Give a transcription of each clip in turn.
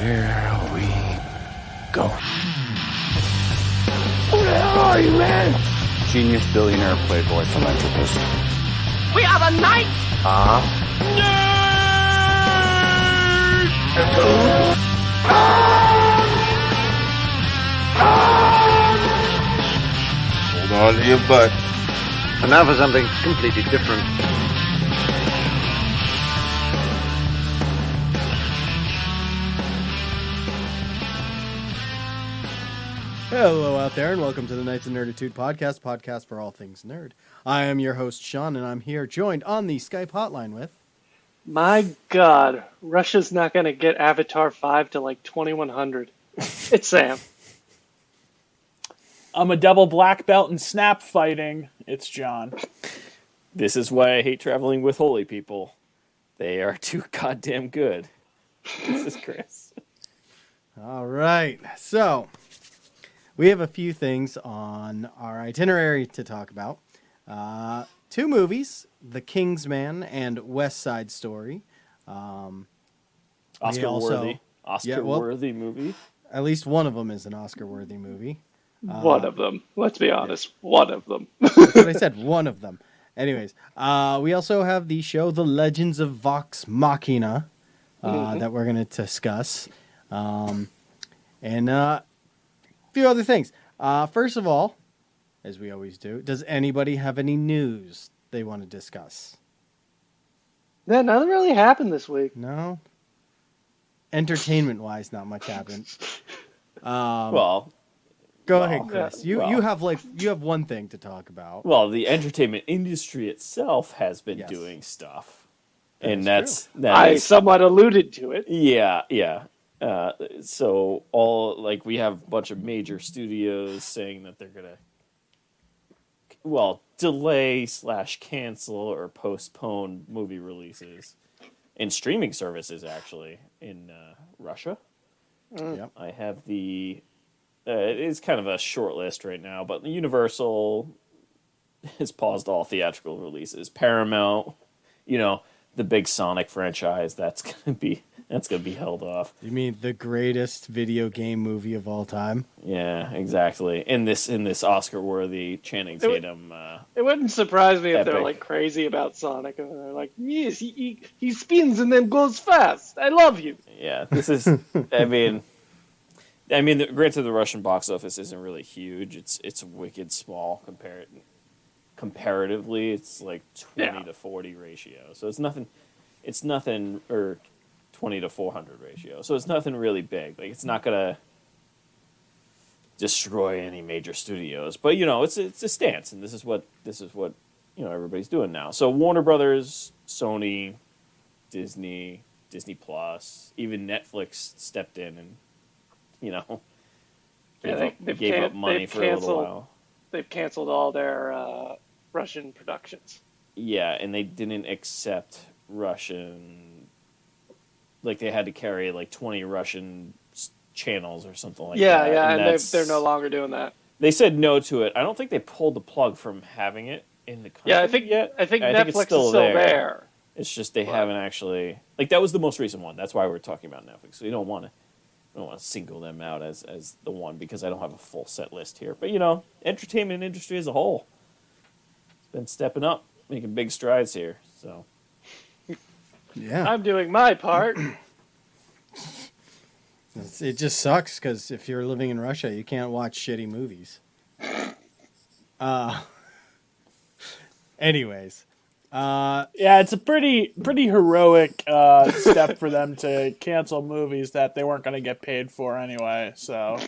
Here we go. Who the hell are you, man? Genius, billionaire, playboy, philanthropist. We are the Knights! Hold on to your butt. And now for something completely different. Hello out there, and welcome to the Knights of Nerdatude podcast for all things nerd. I am your host, Sean, and I'm here joined on the Skype hotline with... My God, Russia's not going to get Avatar 5 to like 2100. It's Sam. I'm a double black belt in snap fighting. It's John. This is why I hate traveling with holy people. They are too goddamn good. This is Chris. All right, so we have a few things on our itinerary to talk about. Two movies, The Kingsman and West Side Story. Oscar-worthy movie. At least one of them is an Oscar-worthy movie. One of them. Let's be honest. One of them. That's what I said, one of them. Anyways, we also have the show The Legends of Vox Machina that we're going to discuss. And a few other things. First of all, as we always do, does anybody have any news they want to discuss? Yeah, nothing really happened this week. No? Entertainment-wise, not much happened. Go ahead, Chris. You have one thing to talk about. Well, the entertainment industry itself has been doing stuff. I somewhat alluded to it. Yeah. So we have a bunch of major studios saying that they're gonna delay / cancel or postpone movie releases and streaming services actually in Russia. Yep. I have it is kind of a short list right now, but Universal has paused all theatrical releases. Paramount, the big Sonic franchise, that's gonna be held off. You mean the greatest video game movie of all time? Yeah, exactly. In this Oscar-worthy Channing Tatum. It wouldn't surprise me if epic. they're like crazy about Sonic and they're like, yes, he spins and then goes fast. I love you. Yeah, this is. granted, the Russian box office isn't really huge. It's wicked small comparatively. It's like 20 to 40 ratio. So it's nothing. Or 20 to 400 ratio. So it's nothing really big. Like it's not gonna destroy any major studios. But it's a stance, and this is what everybody's doing now. So Warner Brothers, Sony, Disney Plus, even Netflix stepped in and gave up money for a little while. They've canceled all their Russian productions. Yeah, and they didn't accept Russian. Like they had to carry 20 Russian channels or something like that. Yeah, and they're no longer doing that. They said no to it. I don't think they pulled the plug from having it in the country. Yeah, I think Netflix it's still is still there. It's just they haven't actually that was the most recent one. That's why we're talking about Netflix. So you don't want to single them out as the one because I don't have a full set list here. But entertainment industry as a whole, it's been stepping up, making big strides here. So. Yeah, I'm doing my part. It just sucks because if you're living in Russia, you can't watch shitty movies. Anyways, it's a pretty heroic step for them to cancel movies that they weren't going to get paid for anyway. So,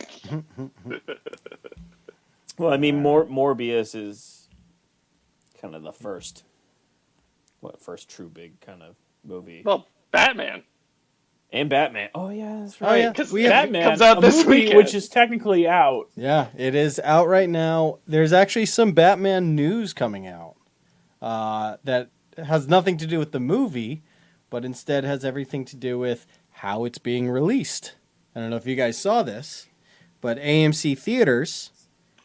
well, Morbius is kind of the first true big kind of movie. Well, Batman. And Batman. Oh, yeah, that's right. Because Batman comes out this movie, weekend. which is technically out. Yeah, it is out right now. There's actually some Batman news coming out that has nothing to do with the movie, but instead has everything to do with how it's being released. I don't know if you guys saw this, but AMC Theaters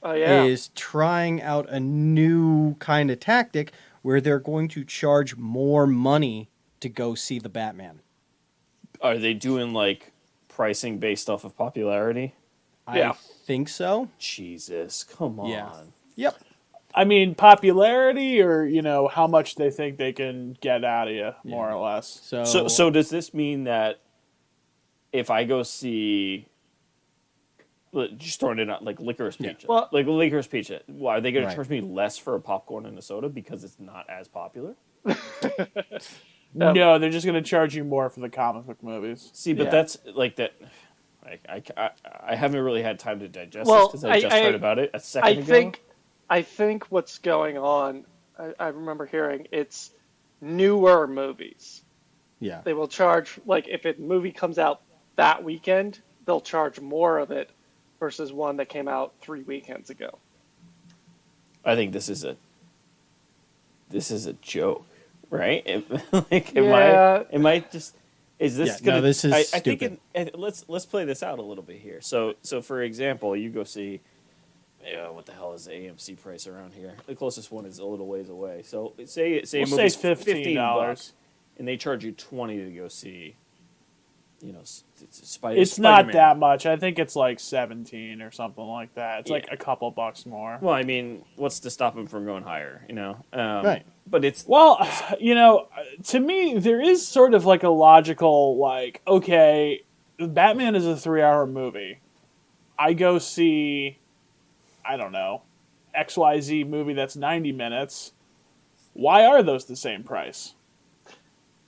is trying out a new kind of tactic where they're going to charge more money to go see the Batman. Are they doing pricing based off of popularity? Yeah. I think so. Jesus, come on. Yeah. Yep. I mean, popularity, or how much they think they can get out of you, more or less. So does this mean that if I go see, just throwing it out, like Licorice Pizza, Well- like Licorice Pizza, why are they going Right. to charge me less for a popcorn and a soda because it's not as popular? No, they're just going to charge you more for the comic book movies. See, but Yeah. that's like that. I haven't really had time to digest Well, this because I just heard about it a second I ago. I think what's going on, I remember hearing it's newer movies. Yeah. They will charge, like, if a movie comes out that weekend, they'll charge more of it versus one that came out 3 weekends ago. I think this is a joke, right? Yeah. Am I just? Is this Yeah, gonna? no, this is I stupid. think let's play this out a little bit here. So for example, you go see. What the hell is the AMC price around here? The closest one is a little ways away. So say a We'll movie's say $15, and they charge you $20 to go see. Spider. It's Spider-Man. not that much. I think it's like 17 or something like that. It's like Yeah. a couple bucks more. Well, I mean, what's to stop them from going higher? Right. But it's Well, to me, there is sort of like a logical, like, okay, Batman is a 3-hour movie. I go see, I don't know, XYZ movie that's 90 minutes. Why are those the same price?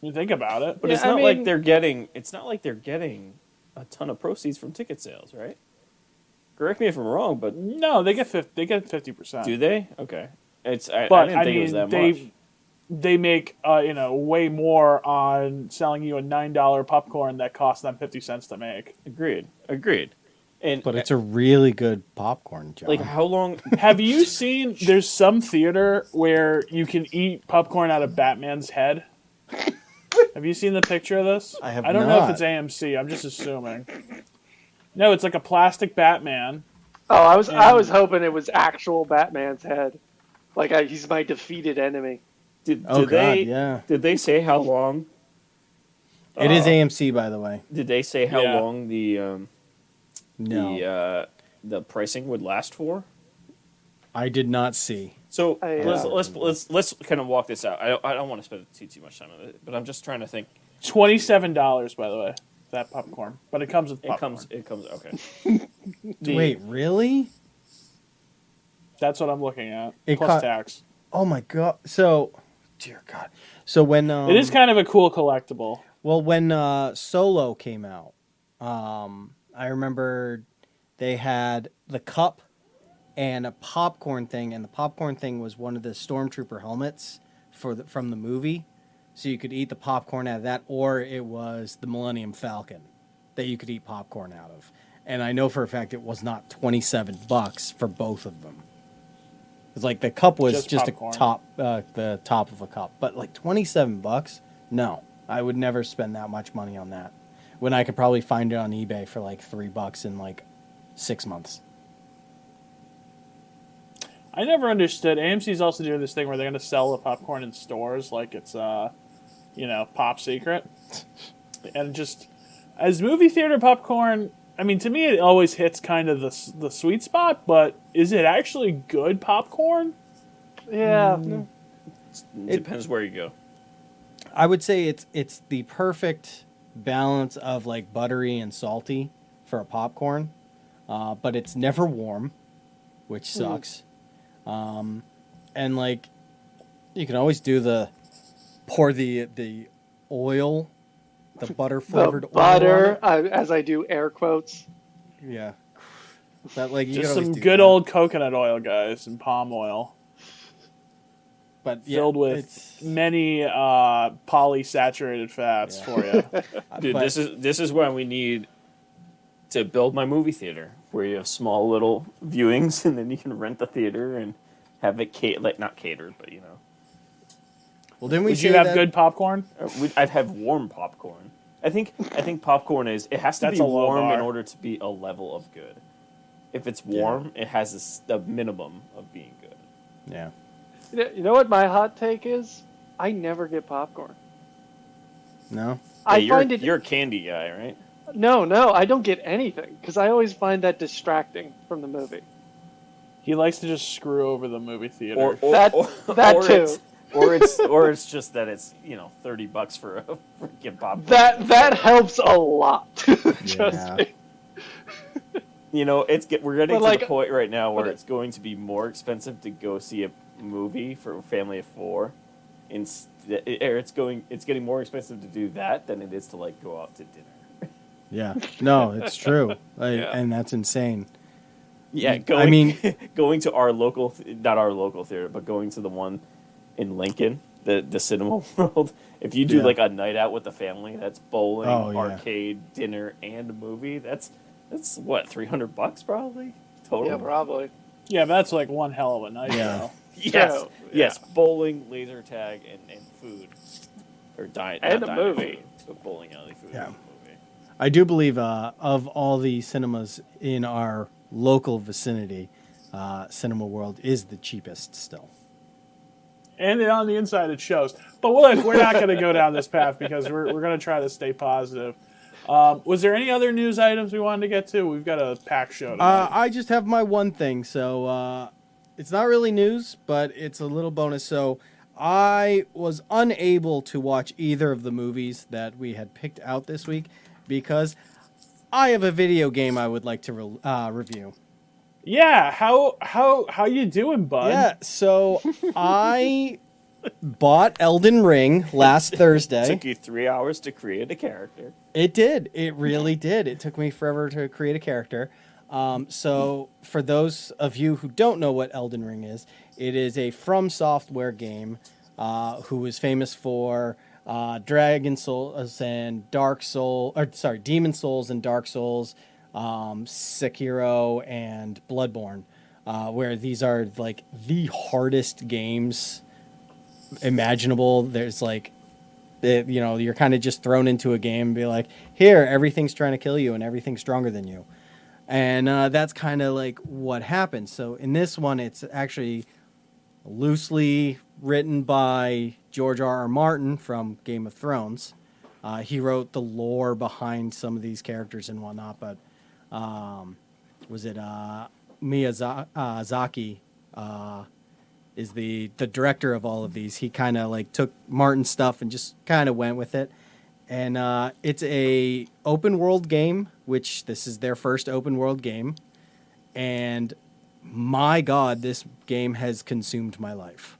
You think about it. But Yeah, it's not I like mean- they're getting. It's not like they're getting a ton of proceeds from ticket sales, right? Correct me if I'm wrong, but No, they get 50%. do they? Okay, it's. I But didn't think it was that much. they make way more on selling you a $9 popcorn that costs them 50 cents to make. Agreed. And But it's a really good popcorn, John. like how long? Have you seen? There's some theater where you can eat popcorn out of Batman's head. Have you seen the picture of this? I have I don't know not. if it's AMC. I'm just assuming. No, it's like a plastic Batman. Oh, I was hoping it was actual Batman's head. Like, he's my defeated enemy. Did Oh, God, they? yeah. Did they say how long? It is AMC, by the way. Did they say how Yeah. long No, the pricing would last for? I did not see. So I, let's kind of walk this out. I don't want to spend too much time on it, but I'm just trying to think. $27, by the way, that popcorn. But it comes with popcorn. It comes. Okay. Wait, really? That's what I'm looking at. It Plus co- tax. Oh my God! So, dear God. So when It is kind of a cool collectible. well, when Solo came out, I remember they had the cup and a popcorn thing, and the popcorn thing was one of the Stormtrooper helmets from the movie, so you could eat the popcorn out of that, or it was the Millennium Falcon that you could eat popcorn out of. And I know for a fact it was not $27 for both of them. It's like the cup was just a popcorn. the top of a cup, but like $27? No, I would never spend that much money on that. When I could probably find it on eBay for like $3 in like 6 months. I never understood. AMC's also doing this thing where they're going to sell the popcorn in stores like it's, pop secret. And just, as movie theater popcorn, I mean, to me it always hits kind of the sweet spot, but is it actually good popcorn? yeah. It depends where you go. I would say it's the perfect balance of like buttery and salty for a popcorn, but it's never warm, which sucks. And like you can always do pour the oil, the butter flavored The butter, oil on as I do air quotes. it. Yeah, that like you Just can always some do good that. old coconut oil, guys, and palm oil. but yeah, Filled with it's- many polysaturated fats for you. Dude, but- this is why we need to build my movie theater, where you have small little viewings, and then you can rent the theater and have it not catered, but Well, didn't we Would say you have that? good popcorn? I'd have warm popcorn. I think popcorn has to That's be a low warm bar. in order to be a level of good. If it's warm, it has a minimum of being good. Yeah. You know what my hot take is? I never get popcorn. No. I Yeah, find it. You're a candy guy, right? No, I don't get anything because I always find that distracting from the movie. He likes to just screw over the movie theater. That too. Or it's just that it's $30 for a freaking popcorn. That helps a lot. Trust Yeah. me. We're getting But, to the point right now where it's going to be more expensive to go see a movie for a family of 4. It's getting more expensive to do that than it is to go out to dinner. Yeah. No, it's true. Yeah. And that's insane. Yeah, going to our local, not our local theater, but going to the one in Lincoln, the Cinema World. If you do Yeah. a night out with the family, that's bowling, Oh, yeah. arcade, dinner, and a movie. That's what, $300 probably total. Yeah, probably. Yeah, but that's one hell of a night. Yeah. Though. Yes, Yeah. yes, bowling, laser tag, and food, or diet And not a dining movie. food, but bowling alley food. Yeah. And a movie. I do believe of all the cinemas in our local vicinity, Cinema World is the cheapest still. And on the inside it shows. But we're not going to go down this path because we're going to try to stay positive. Was there any other news items we wanted to get to? We've got a packed show tonight. I just have my one thing, so it's not really news, but it's a little bonus. So I was unable to watch either of the movies that we had picked out this week because I have a video game I would like to review. Yeah, how you doing, bud? Yeah, so I bought Elden Ring last Thursday. Took you 3 hours to create a character. It did. It really did. It took me forever to create a character. So for those of you who don't know what Elden Ring is, it is a From Software game who is famous for Dragon Souls and Demon Souls and Dark Souls, Sekiro and Bloodborne, where these are the hardest games imaginable. There's you're kind of just thrown into a game and be like, here, everything's trying to kill you and everything's stronger than you. And that's kind of what happens. So in this one, it's actually loosely written by George R.R. Martin from Game of Thrones. He wrote the lore behind some of these characters and whatnot, but was it Miyazaki is the director of all of these. He kind of took Martin's stuff and just kind of went with it. And it's a open world game, which this is their first open world game. And my God, this game has consumed my life.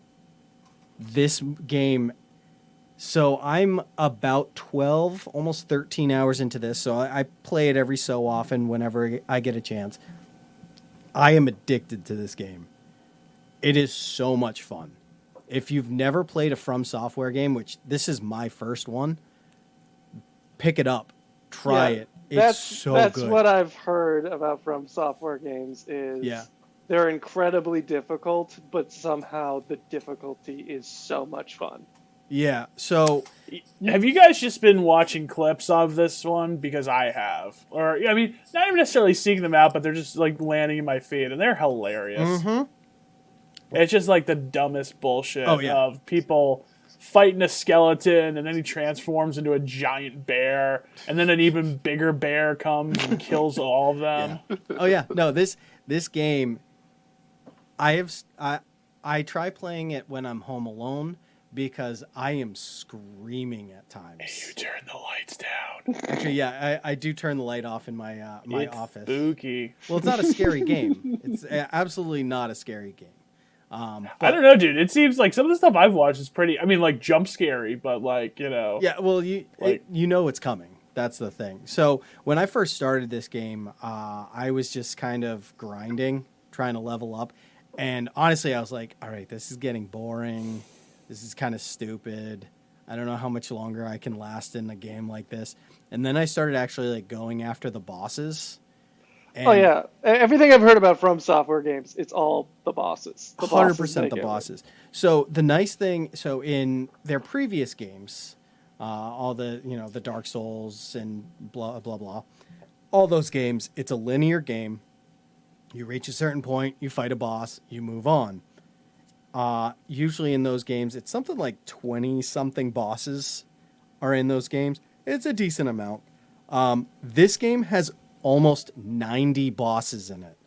This game. So I'm about 12, almost 13 hours into this. So I play it every so often whenever I get a chance. I am addicted to this game. It is so much fun. If you've never played a From Software game, which this is my first one, pick it up. Try it. It's so good. That's what I've heard about From Software games is they're incredibly difficult, but somehow the difficulty is so much fun. Yeah, so have you guys just been watching clips of this one? Because I have. Or, I mean, not even necessarily seeking them out, but they're just landing in my feed, and they're hilarious. Mm-hmm. It's just the dumbest bullshit of people fighting a skeleton, and then he transforms into a giant bear, and then an even bigger bear comes and kills all of them. Yeah. Oh yeah, no, this game, I try playing it when I'm home alone because I am screaming at times. And you turn the lights down. Actually, yeah, I do turn the light off in my it's office. Spooky. Well, it's not a scary game. It's absolutely not a scary game. I don't know, dude. It seems like some of the stuff I've watched is pretty. I mean, jump scary, but Yeah, well, you know it's coming. That's the thing. So when I first started this game, I was just kind of grinding, trying to level up, and honestly, I was like, all right, this is getting boring. This is kind of stupid. I don't know how much longer I can last in a game like this. And then I started actually going after the bosses. And oh yeah, everything I've heard about From Software games, it's all the bosses. 100% the bosses. So the nice thing, in their previous games, all the the Dark Souls and blah blah blah, all those games, it's a linear game. You reach a certain point, you fight a boss, you move on. Usually in those games, it's something like 20-something bosses are in those games. It's a decent amount. This game has almost 90 bosses in it.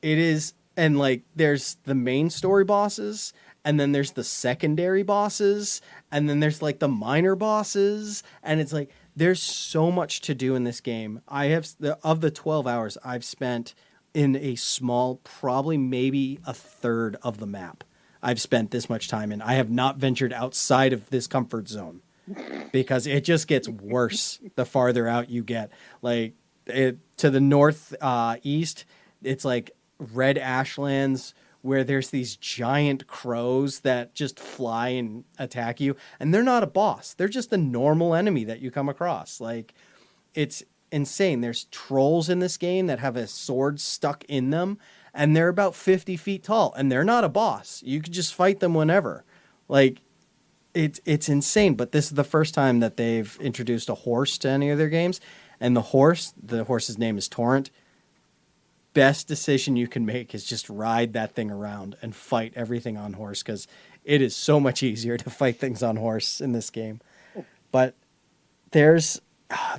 It is, and like there's the main story bosses, and then there's the secondary bosses, and then there's like the minor bosses, and it's like there's so much to do in this game. I have of the 12 hours I've spent in a small, probably maybe a third of the map. I've spent this much time in. I have not ventured outside of this comfort zone because it just gets worse the farther out you get. Like to the north east, it's like red ashlands where there's these giant crows that just fly and attack you, and they're not a boss. They're just a normal enemy that you come across. Like, it's insane. There's trolls in this game that have a sword stuck in them, and they're about 50 feet tall, and they're not a boss. You can just fight them whenever. Like, it's insane. But this is the first time that they've introduced a horse to any of their games, and the horse's name is Torrent. Best decision you can make is just ride that thing around and fight everything on horse, because it is so much easier to fight things on horse in this game. But there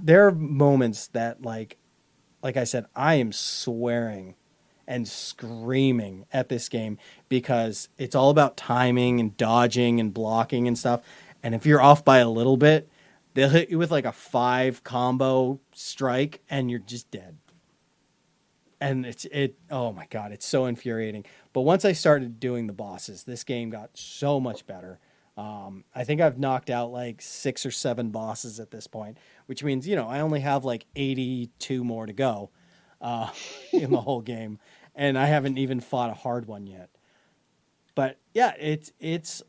are moments that, like I said, I am swearing and screaming at this game because it's all about timing and dodging and blocking and stuff. And if you're off by a little bit, they'll hit you with like a 5 combo strike and you're just dead. And oh my God, it's so infuriating. But once I started doing the bosses, this game got so much better. I think I've knocked out like 6 or 7 bosses at this point, which means, I only have like 82 more to go in the whole game. And I haven't even fought a hard one yet. But yeah, it's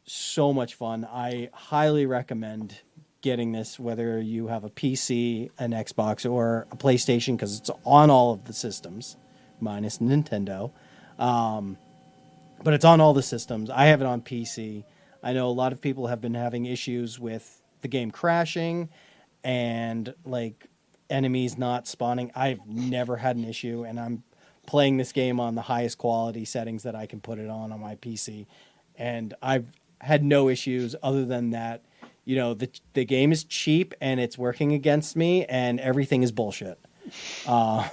so much fun. I highly recommend getting this, whether you have a PC, an Xbox, or a PlayStation, because it's on all of the systems, minus Nintendo. But it's on all the systems. I have it on PC. I know a lot of people have been having issues with the game crashing and like enemies not spawning. I've never had an issue, and I'm playing this game on the highest quality settings that I can put it on my PC, and I've had no issues other than that. The game is cheap and it's working against me, and everything is bullshit. But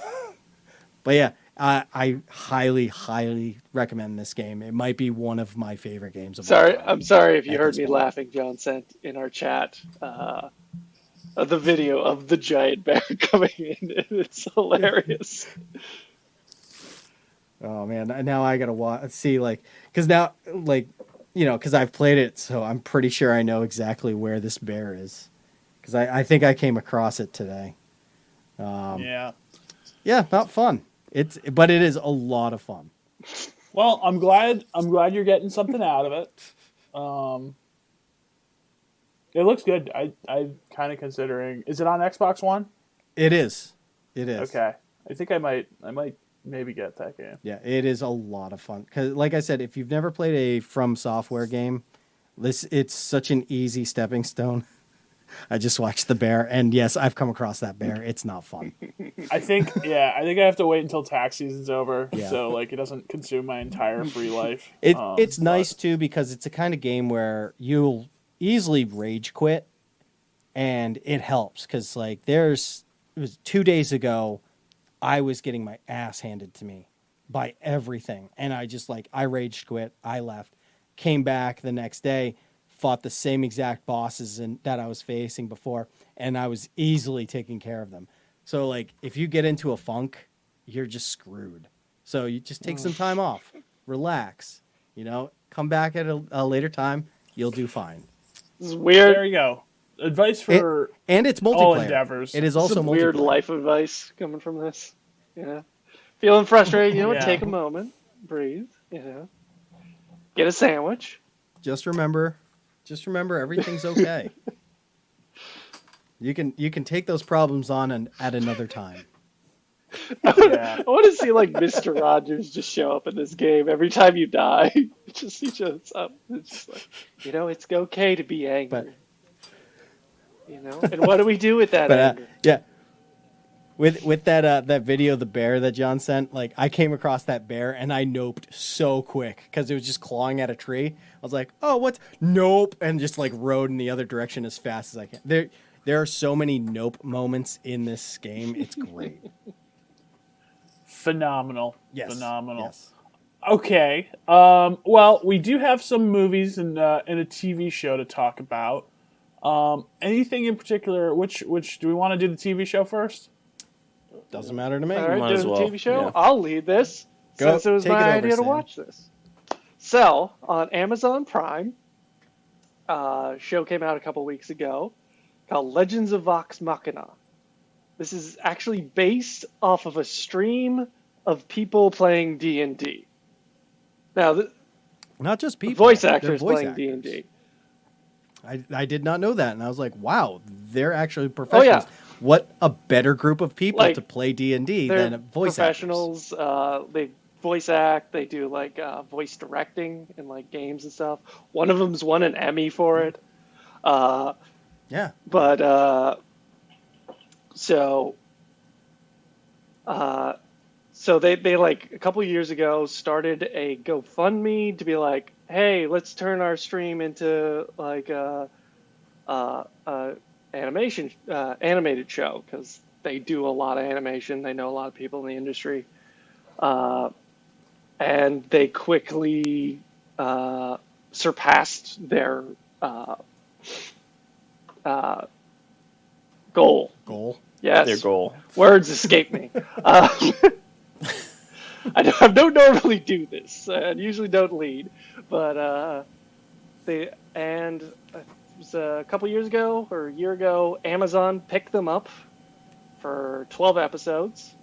yeah, I highly, highly recommend this game. It might be one of my favorite games of all time. I'm sorry if you heard me laughing. John sent in our chat the video of the giant bear coming in. It's hilarious. Oh man, now I gotta see because now because I've played it, so I'm pretty sure I know exactly where this bear is. Because I think I came across it today. Yeah, not fun. But it is a lot of fun. Well, I'm glad you're getting something out of it. It looks good. I'm kind of considering. Is it on Xbox One? It is. It is. Okay. I think I might maybe get that game. Yeah, it is a lot of fun. Because, like I said, if you've never played a From Software game, it's such an easy stepping stone. I just watched the bear, and yes, I've come across that bear. It's not fun. I think I have to wait until tax season's over, so it doesn't consume my entire free life. It's nice too, because it's a kind of game where you'll easily rage quit, and it helps because it was 2 days ago. I was getting my ass handed to me by everything. And I rage quit. I left, came back the next day, fought the same exact bosses that I was facing before, and I was easily taking care of them. So if you get into a funk, you're just screwed. So you just take some time off, relax, come back at a later time. You'll do fine. This is weird. There you go. Advice for and it's multiplayer. all endeavors. It is also some multiplayer. Weird life advice coming from this. Feeling frustrated, take a moment, breathe, get a sandwich. Just remember everything's okay. You can take those problems on at another time. I want to see Mr. Rogers just show up in this game every time you die. He shows up. It's just it's okay to be angry. And what do we do with that anger? Yeah. With that video, the bear that John sent, I came across that bear and I noped so quick because it was just clawing at a tree. I was like, oh, what? Nope. And just rode in the other direction as fast as I can. There are so many nope moments in this game. It's great. Phenomenal. Yes. Phenomenal. Yes. Okay. Well, we do have some movies and a TV show to talk about. Anything in particular? Which do we want to do the TV show first? Doesn't matter to me. All right, Might do as the well, TV show. yeah. I'll lead this Go, since it was take my it over, idea to Sam. watch this. So on Amazon Prime, show came out a couple weeks ago called Legends of Vox Machina. This is actually based off of a stream of people playing D&D. Now, Not just people. voice They're actors voice playing actors. D&D. I did not know that, and I was like, wow, they're actually professionals. Oh, yeah. What a better group of people Like, to play D&D They're than voice professionals. They voice act. They do like voice directing in like games and stuff. One of them's won an Emmy for it. actors. Yeah. But so they like a couple years ago started a GoFundMe to be like, hey, let's turn our stream into like a animated show, because they do a lot of animation. They know a lot of people in the industry, and they quickly surpassed their goal. Yes. Their goal. Words escape me. I don't normally do this. I usually don't lead, but it was a couple years ago or a year ago, Amazon picked them up for 12 episodes.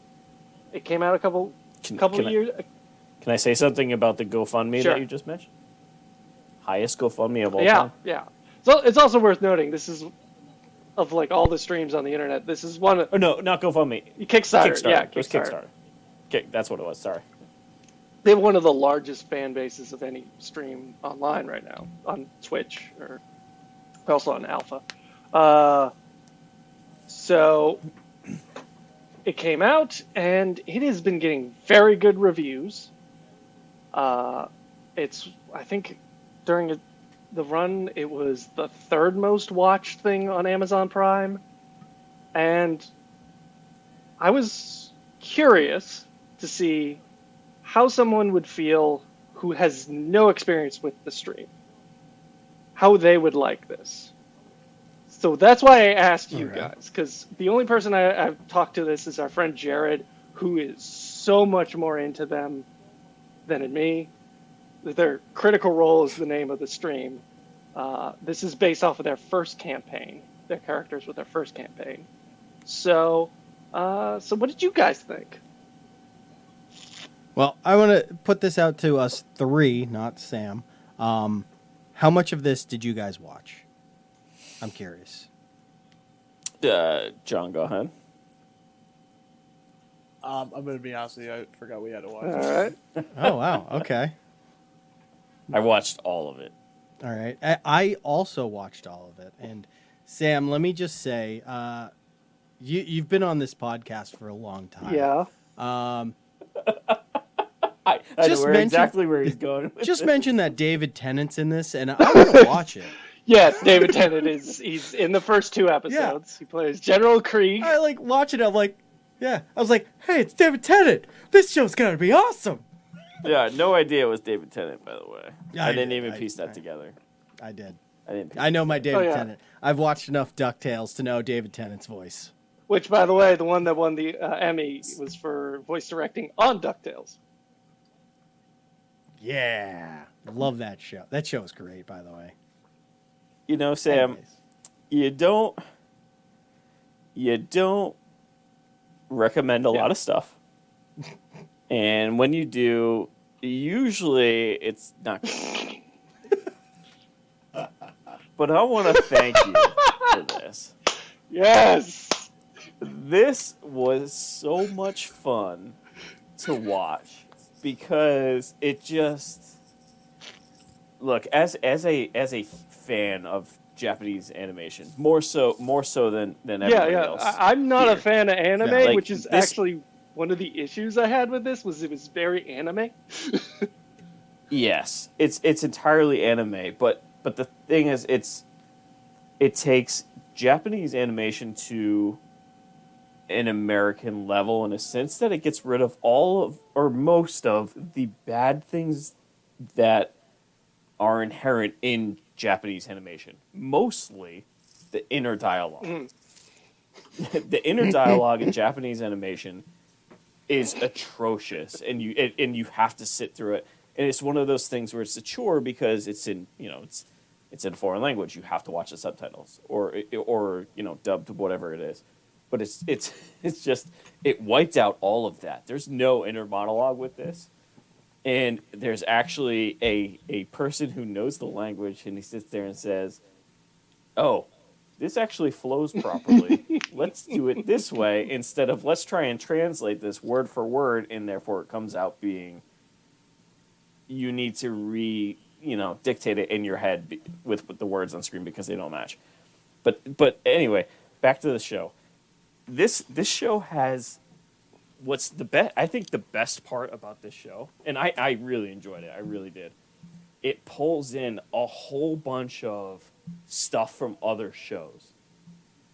It came out a couple years. Can I say something about the GoFundMe Sure. that you just mentioned? Highest GoFundMe of all Yeah, time. yeah. So it's also worth noting, this is of like all the streams on the internet. This is one of Oh no, not GoFundMe. Kickstarter. Yeah, It was Kickstarter. Okay, that's what it was. Sorry. They have one of the largest fan bases of any stream online right now on Twitch, or also on Alpha. So it came out, and it has been getting very good reviews. It's, I think, during the run, it was the third most watched thing on Amazon Prime, and I was curious to see how someone would feel who has no experience with the stream, how they would like this. So that's why I asked you guys, because the only person I've talked to this is our friend Jared, who is so much more into them than in me. Their Critical Role is the name of the stream. This is based off of their first campaign, their characters with their first campaign. So what did you guys think? Well, I want to put this out to us three, not Sam. How much of this did you guys watch? I'm curious. John, go ahead. I'm going to be honest with you. I forgot we had to watch All it. right. Oh, wow. Okay. I watched all of it. All right. I also watched all of it. And Sam, let me just say, you've been on this podcast for a long time. Yeah. I Just know mention- exactly where he's going. With Just this. mention that David Tennant's in this, and I want to watch it. Yes, David Tennant he's in the first two episodes. He plays General Krieg. I like watch it. I'm like, yeah. I was like, hey, it's David Tennant. This show's gonna be awesome. Yeah, no idea it was David Tennant, by the way. Yeah, I I didn't did. even I- piece that together. I did. I didn't. Piece I know my David yeah. Tennant. I've watched enough DuckTales to know David Tennant's voice. Which, by the way, the one that won the Emmy was for voice directing on DuckTales. Yeah, love that show. That show is great, by the way. You know, Sam, Anyways. you don't recommend a lot of stuff. And when you do, usually it's not good. But I want to thank you for this. Yes. This was so much fun to watch because it just look as a fan of Japanese animation, more so than everybody else. I'm not here. a fan of anime, Yeah, like, which is this- actually one of the issues I had with this. Was it was very anime. Yes, it's entirely anime, but the thing is, it takes Japanese animation to an American level in a sense that it gets rid of all of or most of the bad things that are inherent in Japanese animation. Mostly the inner dialogue. The inner dialogue in Japanese animation is atrocious, and you have to sit through it. And it's one of those things where it's a chore because it's in it's in a foreign language. You have to watch the subtitles or dubbed whatever it is. But it's just it wiped out all of that. There's no inner monologue with this, and there's actually a person who knows the language, and he sits there and says, "Oh, this actually flows properly. Let's do it this way instead of let's try and translate this word for word, and therefore it comes out being you need to dictate it in your head with the words on screen because they don't match." But anyway, back to the show. This show has what's the best. I think the best part about this show, and I really enjoyed it. I really did. It pulls in a whole bunch of stuff from other shows.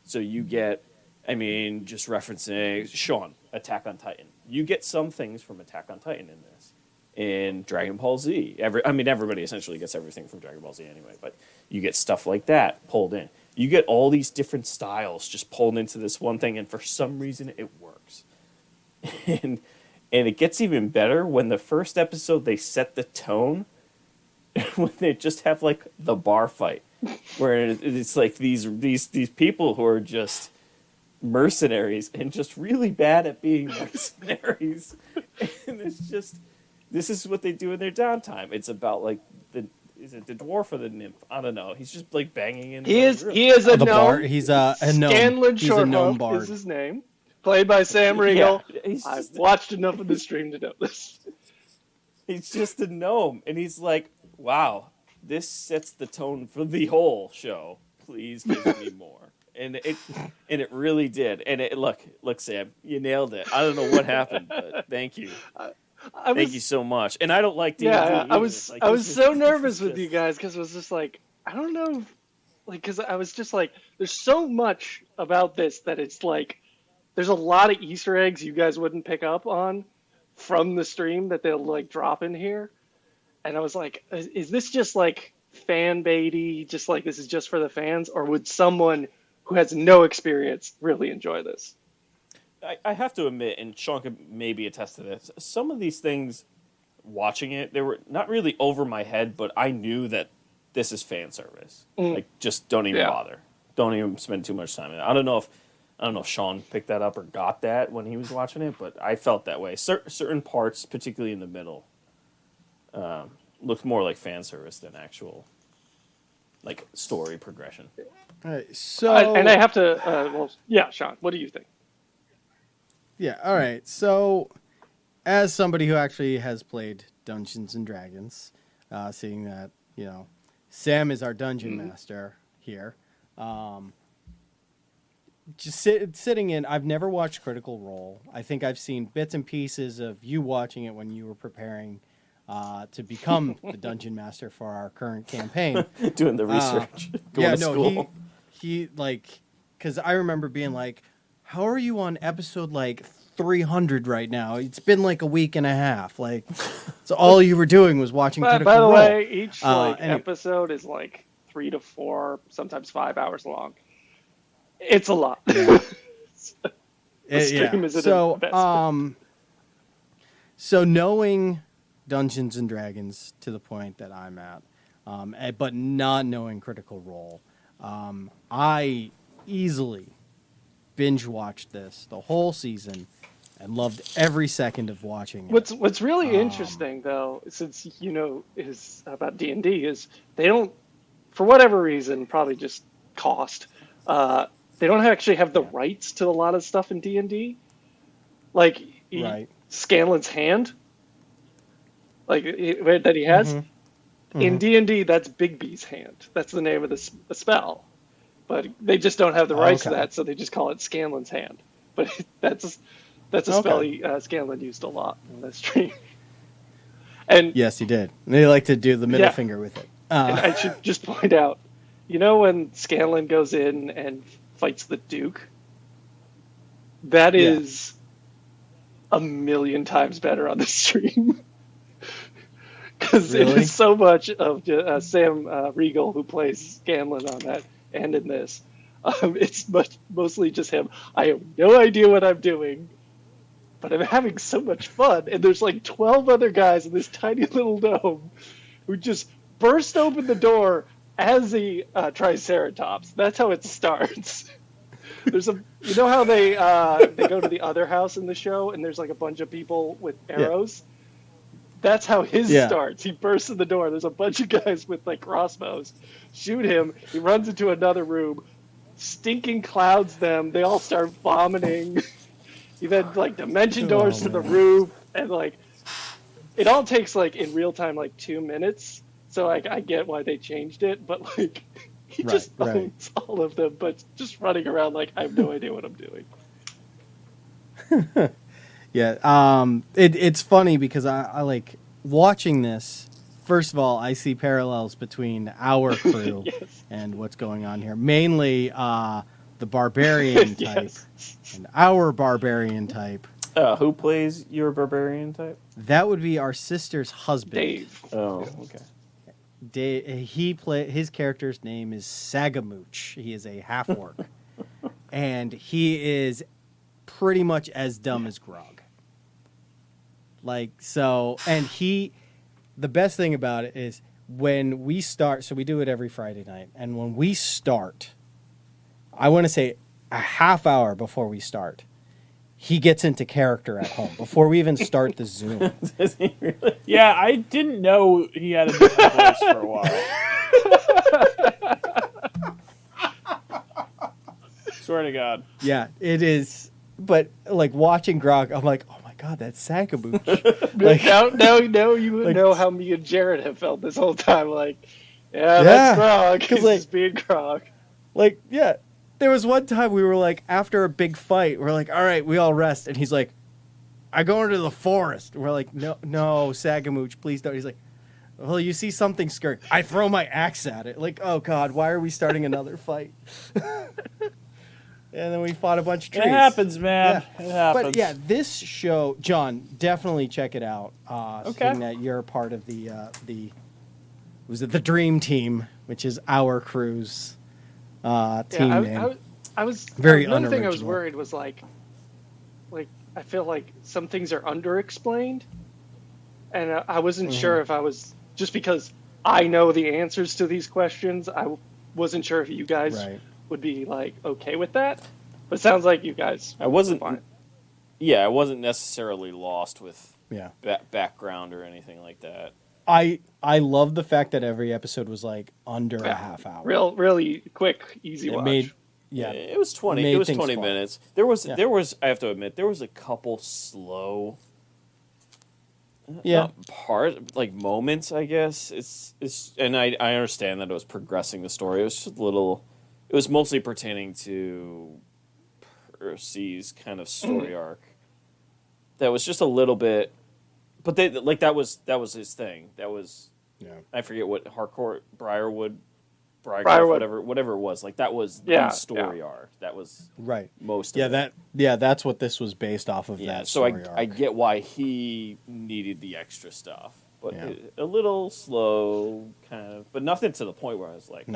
So you get, just referencing Sean, Attack on Titan. You get some things from Attack on Titan in this. In Dragon Ball Z. Everybody essentially gets everything from Dragon Ball Z anyway, but you get stuff like that pulled in. You get all these different styles just pulled into this one thing, and for some reason it works. And it gets even better when the first episode they set the tone when they just have like the bar fight, where it's like these people who are just mercenaries and just really bad at being mercenaries, and it's just this is what they do in their downtime. It's about like is it the dwarf or the nymph? I don't know. He's just like banging in. He is a gnome. Bard. He's a gnome. Scanlan He's a gnome Shorthoof bard. is his name. Played by Sam Riegel. Yeah, I've watched enough of the stream to know this. He's just a gnome, and he's like, "Wow, this sets the tone for the whole show. Please give me more." And it really did. And look, Sam, you nailed it. I don't know what happened, but thank you. Thank you so much. And I don't like D&D either. I was so nervous with you guys because it was just like, I don't know, because I was just like, there's so much about this that it's like, there's a lot of Easter eggs you guys wouldn't pick up on from the stream that they'll like drop in here. And I was like, is this just like fan baity, just like this is just for the fans, or would someone who has no experience really enjoy this? I have to admit, and Sean could maybe attest to this, some of these things, watching it, they were not really over my head, but I knew that this is fan service. Like, just don't even bother. Don't even spend too much time in it. I don't know if Sean picked that up or got that when he was watching it, but I felt that way. Certain parts, particularly in the middle, looked more like fan service than actual like story progression. All right, so and I have to, Sean, what do you think? Yeah, all right. So, as somebody who actually has played Dungeons and Dragons, seeing that, Sam is our dungeon master here, just sitting in, I've never watched Critical Role. I think I've seen bits and pieces of you watching it when you were preparing to become the dungeon master for our current campaign. Doing the research. Going to school. He because I remember being like, how are you on episode like 300 right now? It's been like a week and a half. Like, so all you were doing was watching Critical Role. By the way, each episode is like 3 to 4, sometimes 5 hours long. It's a lot. So knowing Dungeons and Dragons to the point that I'm at, but not knowing Critical Role, I easily binge watched this the whole season and loved every second of watching it. What's really interesting though, since is about D&D, is they don't, for whatever reason, probably just cost, they don't actually have the rights to a lot of stuff in D&D. Like Scanlan's hand, that he has. In D&D, that's Big B's hand. That's the name of the spell. But they just don't have the rights to that, so they just call it Scanlan's hand. But that's a spell Scanlan used a lot on that stream. And yes, he did. And they like to do the middle finger with it. And I should just point out, You know when Scanlan goes in and fights the Duke? That is a million times better on the stream. Because it Really? is so much of Sam Riegel, who plays Scanlan on that, and in this. It's mostly just him. I have no idea what I'm doing, but I'm having so much fun. And there's like 12 other guys in this tiny little dome who just burst open the door as a Triceratops. That's how it starts. There's you know how they go to the other house in the show, and there's like a bunch of people with arrows. Yeah. That's how his starts. He bursts in the door. There's a bunch of guys with like crossbows. Shoot him. He runs into another room. Stinking clouds them. They all start vomiting. He then like dimension doors to the roof, and like it all takes like in real time like 2 minutes. So like I get why they changed it, but like he just owns all of them, but just running around like I have no idea what I'm doing. It's funny because I like watching this. First of all, I see parallels between our crew and what's going on here. Mainly the barbarian type and our barbarian type. Who plays your barbarian type? That would be our sister's husband. Dave. Oh, okay. His character's name is Sagamooch. He is a half orc. And he is pretty much as dumb as Grog. Like, so, and the best thing about it is when we start, so we do it every Friday night, and when we start, I want to say a half hour before we start, he gets into character at home before we even start the Zoom. Does he really? Yeah, I didn't know he had a different voice for a while. Swear to God. Yeah, it is. But like watching Grog, I'm like, oh my God, that's Sagamooch. Like, now you like, know how me and Jared have felt this whole time. Like, that's Grog. He's like, just being Grog. Like, yeah. There was one time we were like, after a big fight, we're like, all right, we all rest. And he's like, I go into the forest. We're like, no, Sagamooch, please don't. He's like, well, you see something scurry. I throw my axe at it. Like, oh, God, why are we starting another fight? And then we fought a bunch of trees. It happens, man. Yeah. It happens. But yeah, this show, John, definitely check it out. Okay. Seeing that you're part of the Dream Team, which is our crew's team name. I was very another unoriginal. thing I was worried was like I feel like some things are underexplained, and I wasn't sure if I was just because I know the answers to these questions. I wasn't sure if you guys would be like okay with that, but it sounds like you guys. I wasn't. Fine. Yeah, I wasn't necessarily lost with background or anything like that. I love the fact that every episode was like under a half hour. Really quick, easy watch. It was 20. It was 20 minutes. There was. I have to admit, there was a couple slow. Moments. I guess it's, and I understand that it was progressing the story. It was just a little. It was mostly pertaining to Percy's kind of story arc. That was just a little bit. But that was his thing. That was I forget what Harcourt Briarwood, whatever it was. Like that was the story arc. That was most of it. That's what this was based off of. That so story I get why he needed the extra stuff, but a little slow, kind of, but nothing to the point where I was like,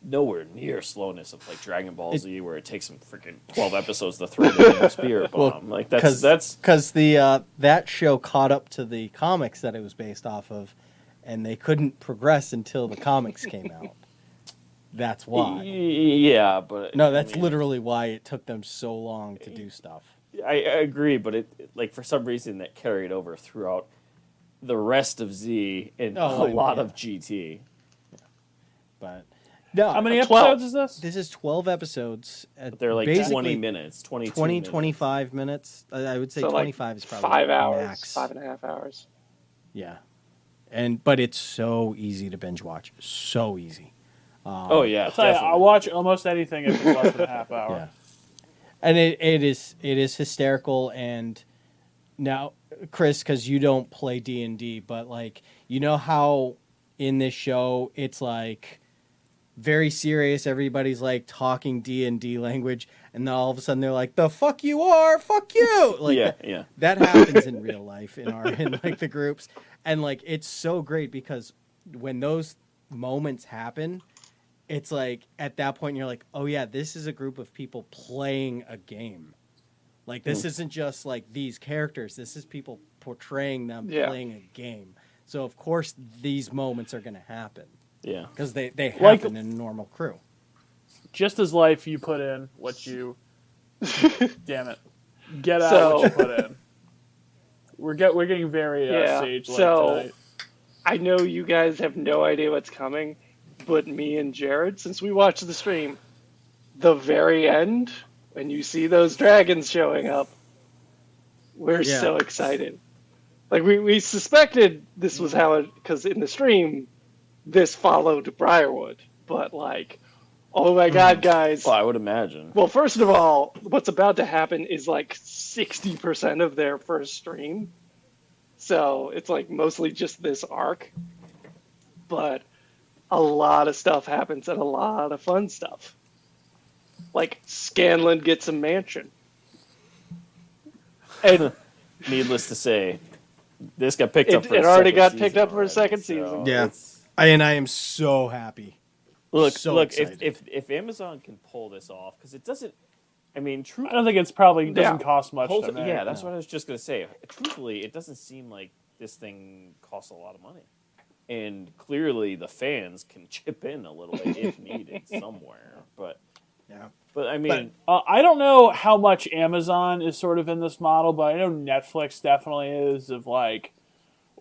nowhere near slowness of like Dragon Ball Z, where it takes him freaking 12 episodes to throw the spirit bomb. Like that's because the that show caught up to the comics that it was based off of, and they couldn't progress until the comics came out. That's why. Yeah, but that's literally why it took them so long to do stuff. I agree, but it like for some reason that carried over throughout the rest of Z and a lot of GT. But. No, how many episodes is this? This is 12 episodes. But they're like 20 minutes, 25 minutes. I would say so 25 like is probably 5 hours, max. 5.5 hours. Yeah, but it's so easy to binge watch. So easy. I'll watch almost anything if it's less than a half hour. Yeah. And it is hysterical. And now, Chris, because you don't play D&D, but like you know how in this show it's like very serious. Everybody's like talking D&D language, and then all of a sudden they're like, "The fuck you are, fuck you!" Like that happens in real life in like the groups, and like it's so great because when those moments happen, it's like at that point you're like, "Oh yeah, this is a group of people playing a game." Like this isn't just like these characters. This is people portraying them playing a game. So of course these moments are going to happen. Yeah, because they happen in a normal crew. Just as life, you put in what you. Damn it! Get out what you put in. We're getting very sage-like tonight. I know you guys have no idea what's coming, but me and Jared, since we watched the stream, the very end when you see those dragons showing up, we're so excited. Like we suspected this was how it, because in the stream. This followed Briarwood, but like, oh my god, guys! Well, I would imagine. Well, first of all, what's about to happen is like 60% of their first stream, so it's like mostly just this arc. But a lot of stuff happens and a lot of fun stuff. Like Scanlan gets a mansion, and needless to say, this got picked up. It already got picked up for a second season. Yeah. I am so happy. Look, excited. if Amazon can pull this off, because it doesn't. I mean, I don't think it's probably doesn't cost much. Yeah, that's what I was just gonna say. Truthfully, it doesn't seem like this thing costs a lot of money, and clearly the fans can chip in a little bit if needed somewhere. But I mean, I don't know how much Amazon is sort of in this model, but I know Netflix definitely is. Of like,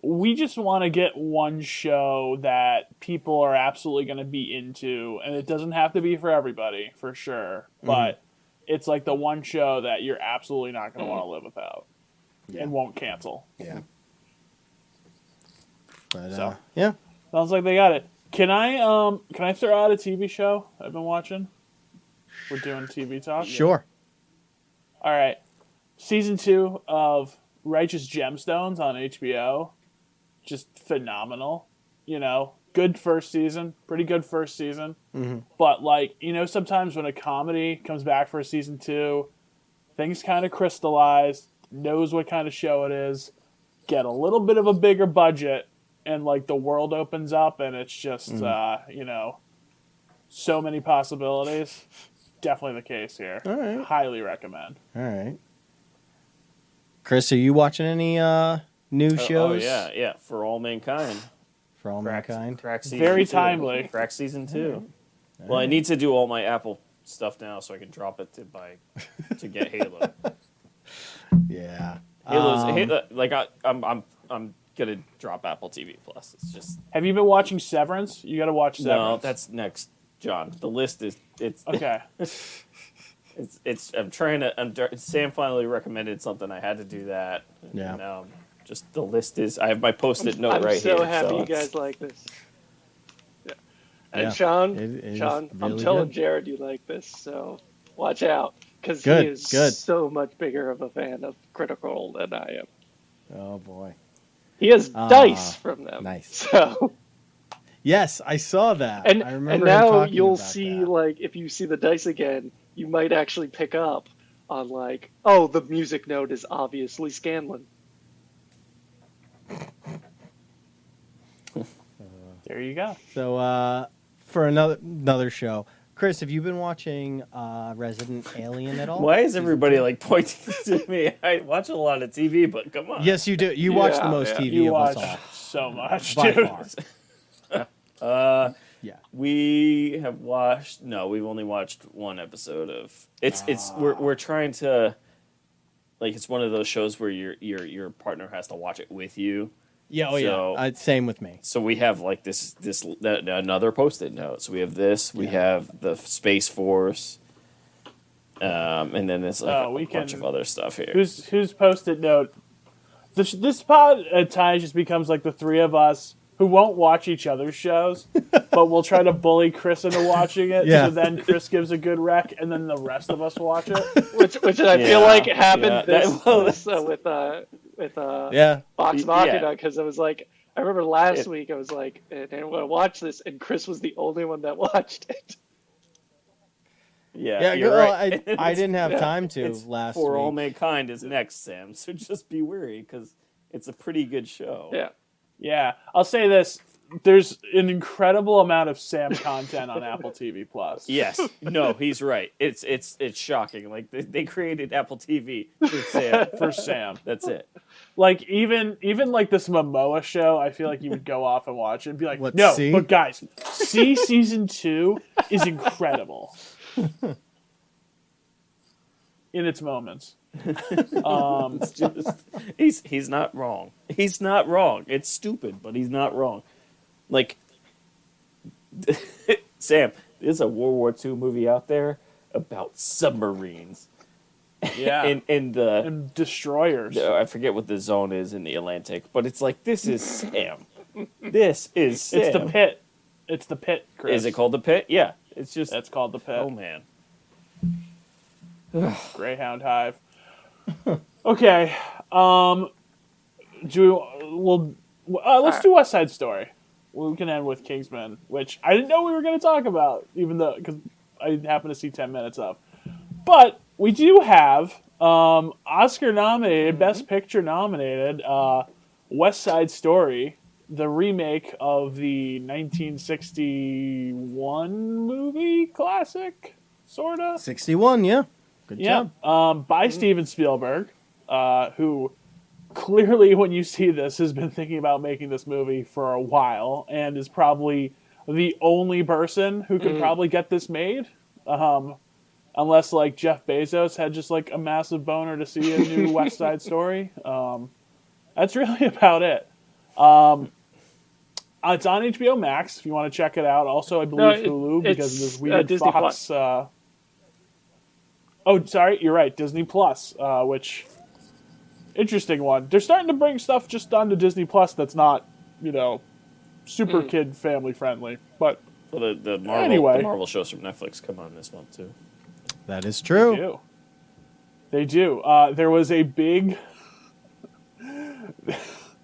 we just want to get one show that people are absolutely going to be into, and it doesn't have to be for everybody, for sure. But it's like the one show that you're absolutely not going to want to live without and won't cancel. Yeah. But, sounds like they got it. Can I throw out a TV show I've been watching? We're doing TV talk. Sure. All right. Season 2 of Righteous Gemstones on HBO. Just phenomenal. You know, good first season. Pretty good first season. Mm-hmm. But, like, you know, sometimes when a comedy comes back for a season 2, things kind of crystallize, knows what kind of show it is, get a little bit of a bigger budget, and, like, the world opens up, and it's just, you know, so many possibilities. Definitely the case here. All right. Highly recommend. All right. Chris, are you watching any new shows? Oh, yeah. For All Mankind. For All Mankind? Crack season Very 2. timely. Crack season 2. Well, I need to do all my Apple stuff now so I can drop it to get Halo. Yeah. Halo, like I'm gonna drop Apple TV Plus. It's just. Have you been watching Severance? You got to watch Severance. No, that's next, John. The list is okay. I'm trying to. Sam finally recommended something. I had to do that. Yeah. And, just the list is. I have my post-it note I'm right so here. happy So you guys like this. Yeah. And Yeah. Sean, It Sean, is I'm really telling good. Jared you like this, so watch out because he Good, is good. so much bigger of a fan of Critical Role than I am. Oh, boy. He has dice from them. Nice. So. Yes, I saw that. And I remember and him now talking you'll about see, that. like, if you see the dice again, you might actually pick up on, like, oh, the music note is obviously Scanlan. There you go. So, for another show, Chris, have you been watching Resident Alien at all? why is everybody like pointing to me? I watch a lot of TV, but come on. Yes, you do. You watch the most TV You of watch us all. so much, By dude. far. Yeah. We have watched. No, we've only watched one episode of. We're trying to. Like, it's one of those shows where your partner has to watch it with you. Yeah, So- yeah. Same with me. So we have like this another post-it note. So we have this. We have the Space Force, and then there's like a bunch of other stuff here. Who's post-it note? This pod at times just becomes like the three of us who won't watch each other's shows, but we'll try to bully Chris into watching it. Yeah. So then Chris gives a good rec, and then the rest of us watch it. Which I feel like happened yeah. with Vox Machina, Yeah. because I was like, I remember last week I was like, and I want to watch this, and Chris was the only one that watched it. Yeah, Yeah, you're well, right. I didn't have time to It's last For week. All Mankind is next, Sam. So just be wary because it's a pretty good show. Yeah. Yeah, I'll say this: there's an incredible amount of Sam content on Apple TV Plus. Yes. No, he's right. It's shocking. Like they created Apple TV for Sam. For Sam. That's it. Like even like this Momoa show, I feel like you would go off and watch it and be like, What, no, C? but guys, C season 2 is incredible in its moments. It's just, he's not wrong. He's not wrong. It's stupid, but he's not wrong. Like Sam, there's a World War II movie out there about submarines. Yeah, and destroyers. I forget what the zone is in the Atlantic, but it's like this is Sam. This is Sam. It's the pit. It's the pit, Chris. Is it called the Pit? Yeah. It's just That's called the pit. Oh man. Greyhound Hive. Okay. Let's do West Side Story. We can end with Kingsman, which I didn't know we were going to talk about, even though because I happened to see 10 minutes of. But we do have Oscar nominated, Best Picture nominated, West Side Story, the remake of the 1961 movie classic, sorta. 61, yeah. Good job. By Steven Spielberg, who clearly, when you see this, has been thinking about making this movie for a while and is probably the only person who could probably get this made. Unless, like, Jeff Bezos had just, like, a massive boner to see a new West Side Story. That's really about it. It's on HBO Max if you want to check it out. Also, I believe Hulu because of this weird Disney Fox. Plus. Oh, sorry, you're right. Disney Plus, which interesting one. They're starting to bring stuff just onto Disney Plus that's not, super kid family friendly. But Well, the Marvel Anyway. the Marvel shows from Netflix come on this month too. That is true. They do. There was a big.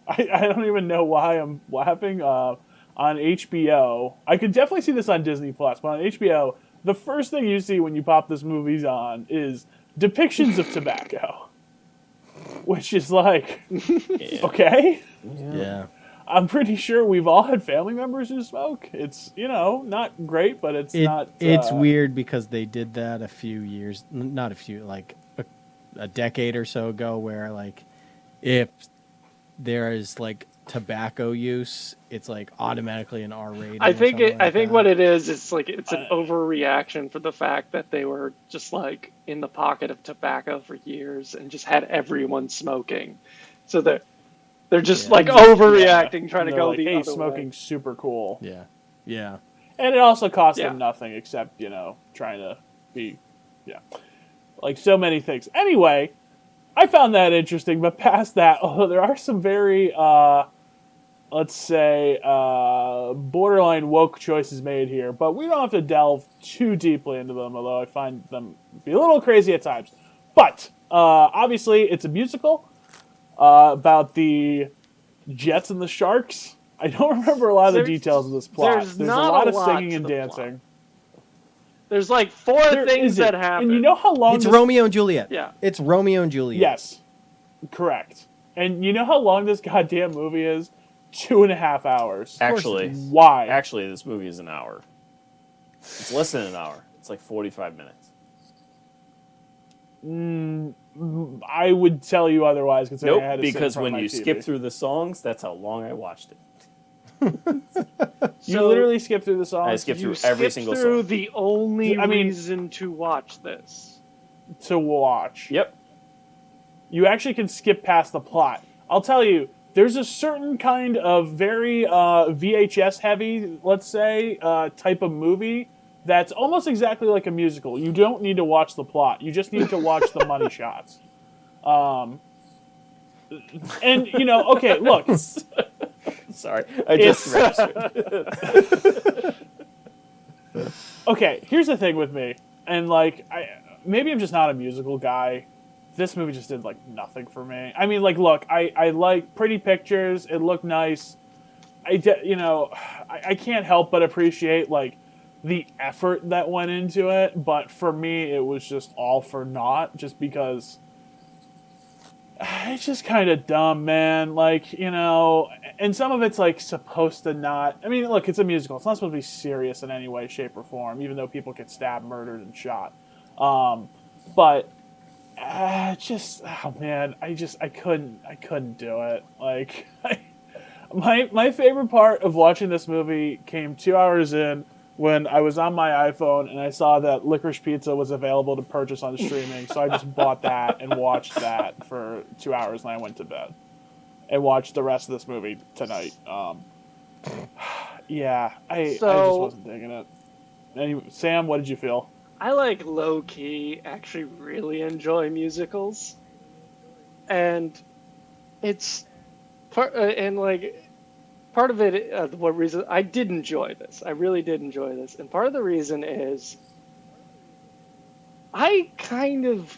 I don't even know why I'm laughing. On HBO, I could definitely see this on Disney Plus, but on HBO, the first thing you see when you pop this movie on is depictions of tobacco, which is like, okay. Yeah. I'm pretty sure we've all had family members who smoke. It's, not great, but it's not... It's weird because they did that a few years, not a few, like a decade or so ago where, like, if there is, like, tobacco use, it's, like, automatically an R rating. I think that. what it is, it's like it's an overreaction for the fact that they were just like in the pocket of tobacco for years and just had everyone smoking. So they're just like overreacting, trying to go like, the hey, other smoking's way. super cool. Yeah. Yeah. And it also costs Yeah. them nothing except, trying to be, like so many things. Anyway, I found that interesting, but past that, although there are some very, let's say, borderline woke choices made here, but we don't have to delve too deeply into them, although I find them be a little crazy at times. But, obviously, it's a musical about the Jets and the Sharks. I don't remember a lot of the details of this plot. There's a not lot a of lot singing to and the dancing. There's like four There things isn't. that happen. And you know how long It's this... Romeo and Juliet. Yeah. It's Romeo and Juliet. Yes. Correct. And you know how long this goddamn movie is? 2.5 hours. Actually, Why? this movie is an hour. It's less than an hour. It's like 45 minutes. I would tell you otherwise, considering I had Nope, to sit in because front of when my you TV. skip through the songs, that's how long I watched it. You literally skip through the songs I skipped You through every skip single through song. the only I mean- reason to watch this. to watch. Yep. You actually can skip past the plot. I'll tell you, there's a certain kind of very VHS heavy, let's say, type of movie that's almost exactly like a musical. You don't need to watch the plot. You just need to watch the money shots. And, okay, look. Sorry, I just registered. Okay, here's the thing with me. And, like, maybe I'm just not a musical guy. This movie just did, like, nothing for me. I mean, like, look, I like pretty pictures. It looked nice. I can't help but appreciate like the effort that went into it, but for me it was just all for naught, just because it's just kind of dumb, man. Like, and some of it's like supposed to not. I mean, look, it's a musical. It's not supposed to be serious in any way, shape, or form, even though people get stabbed, murdered, and shot. But oh man, I couldn't do it. Like, my favorite part of watching this movie came 2 hours in, when I was on my iPhone and I saw that Licorice Pizza was available to purchase on streaming, so I just bought that and watched that for 2 hours, and I went to bed and watched the rest of this movie tonight. Yeah, I just wasn't digging it. Anyway, Sam, what did you feel? I like low key actually really enjoy musicals, and it's part part of it, what reason I did enjoy this. I really did enjoy this. And part of the reason is I kind of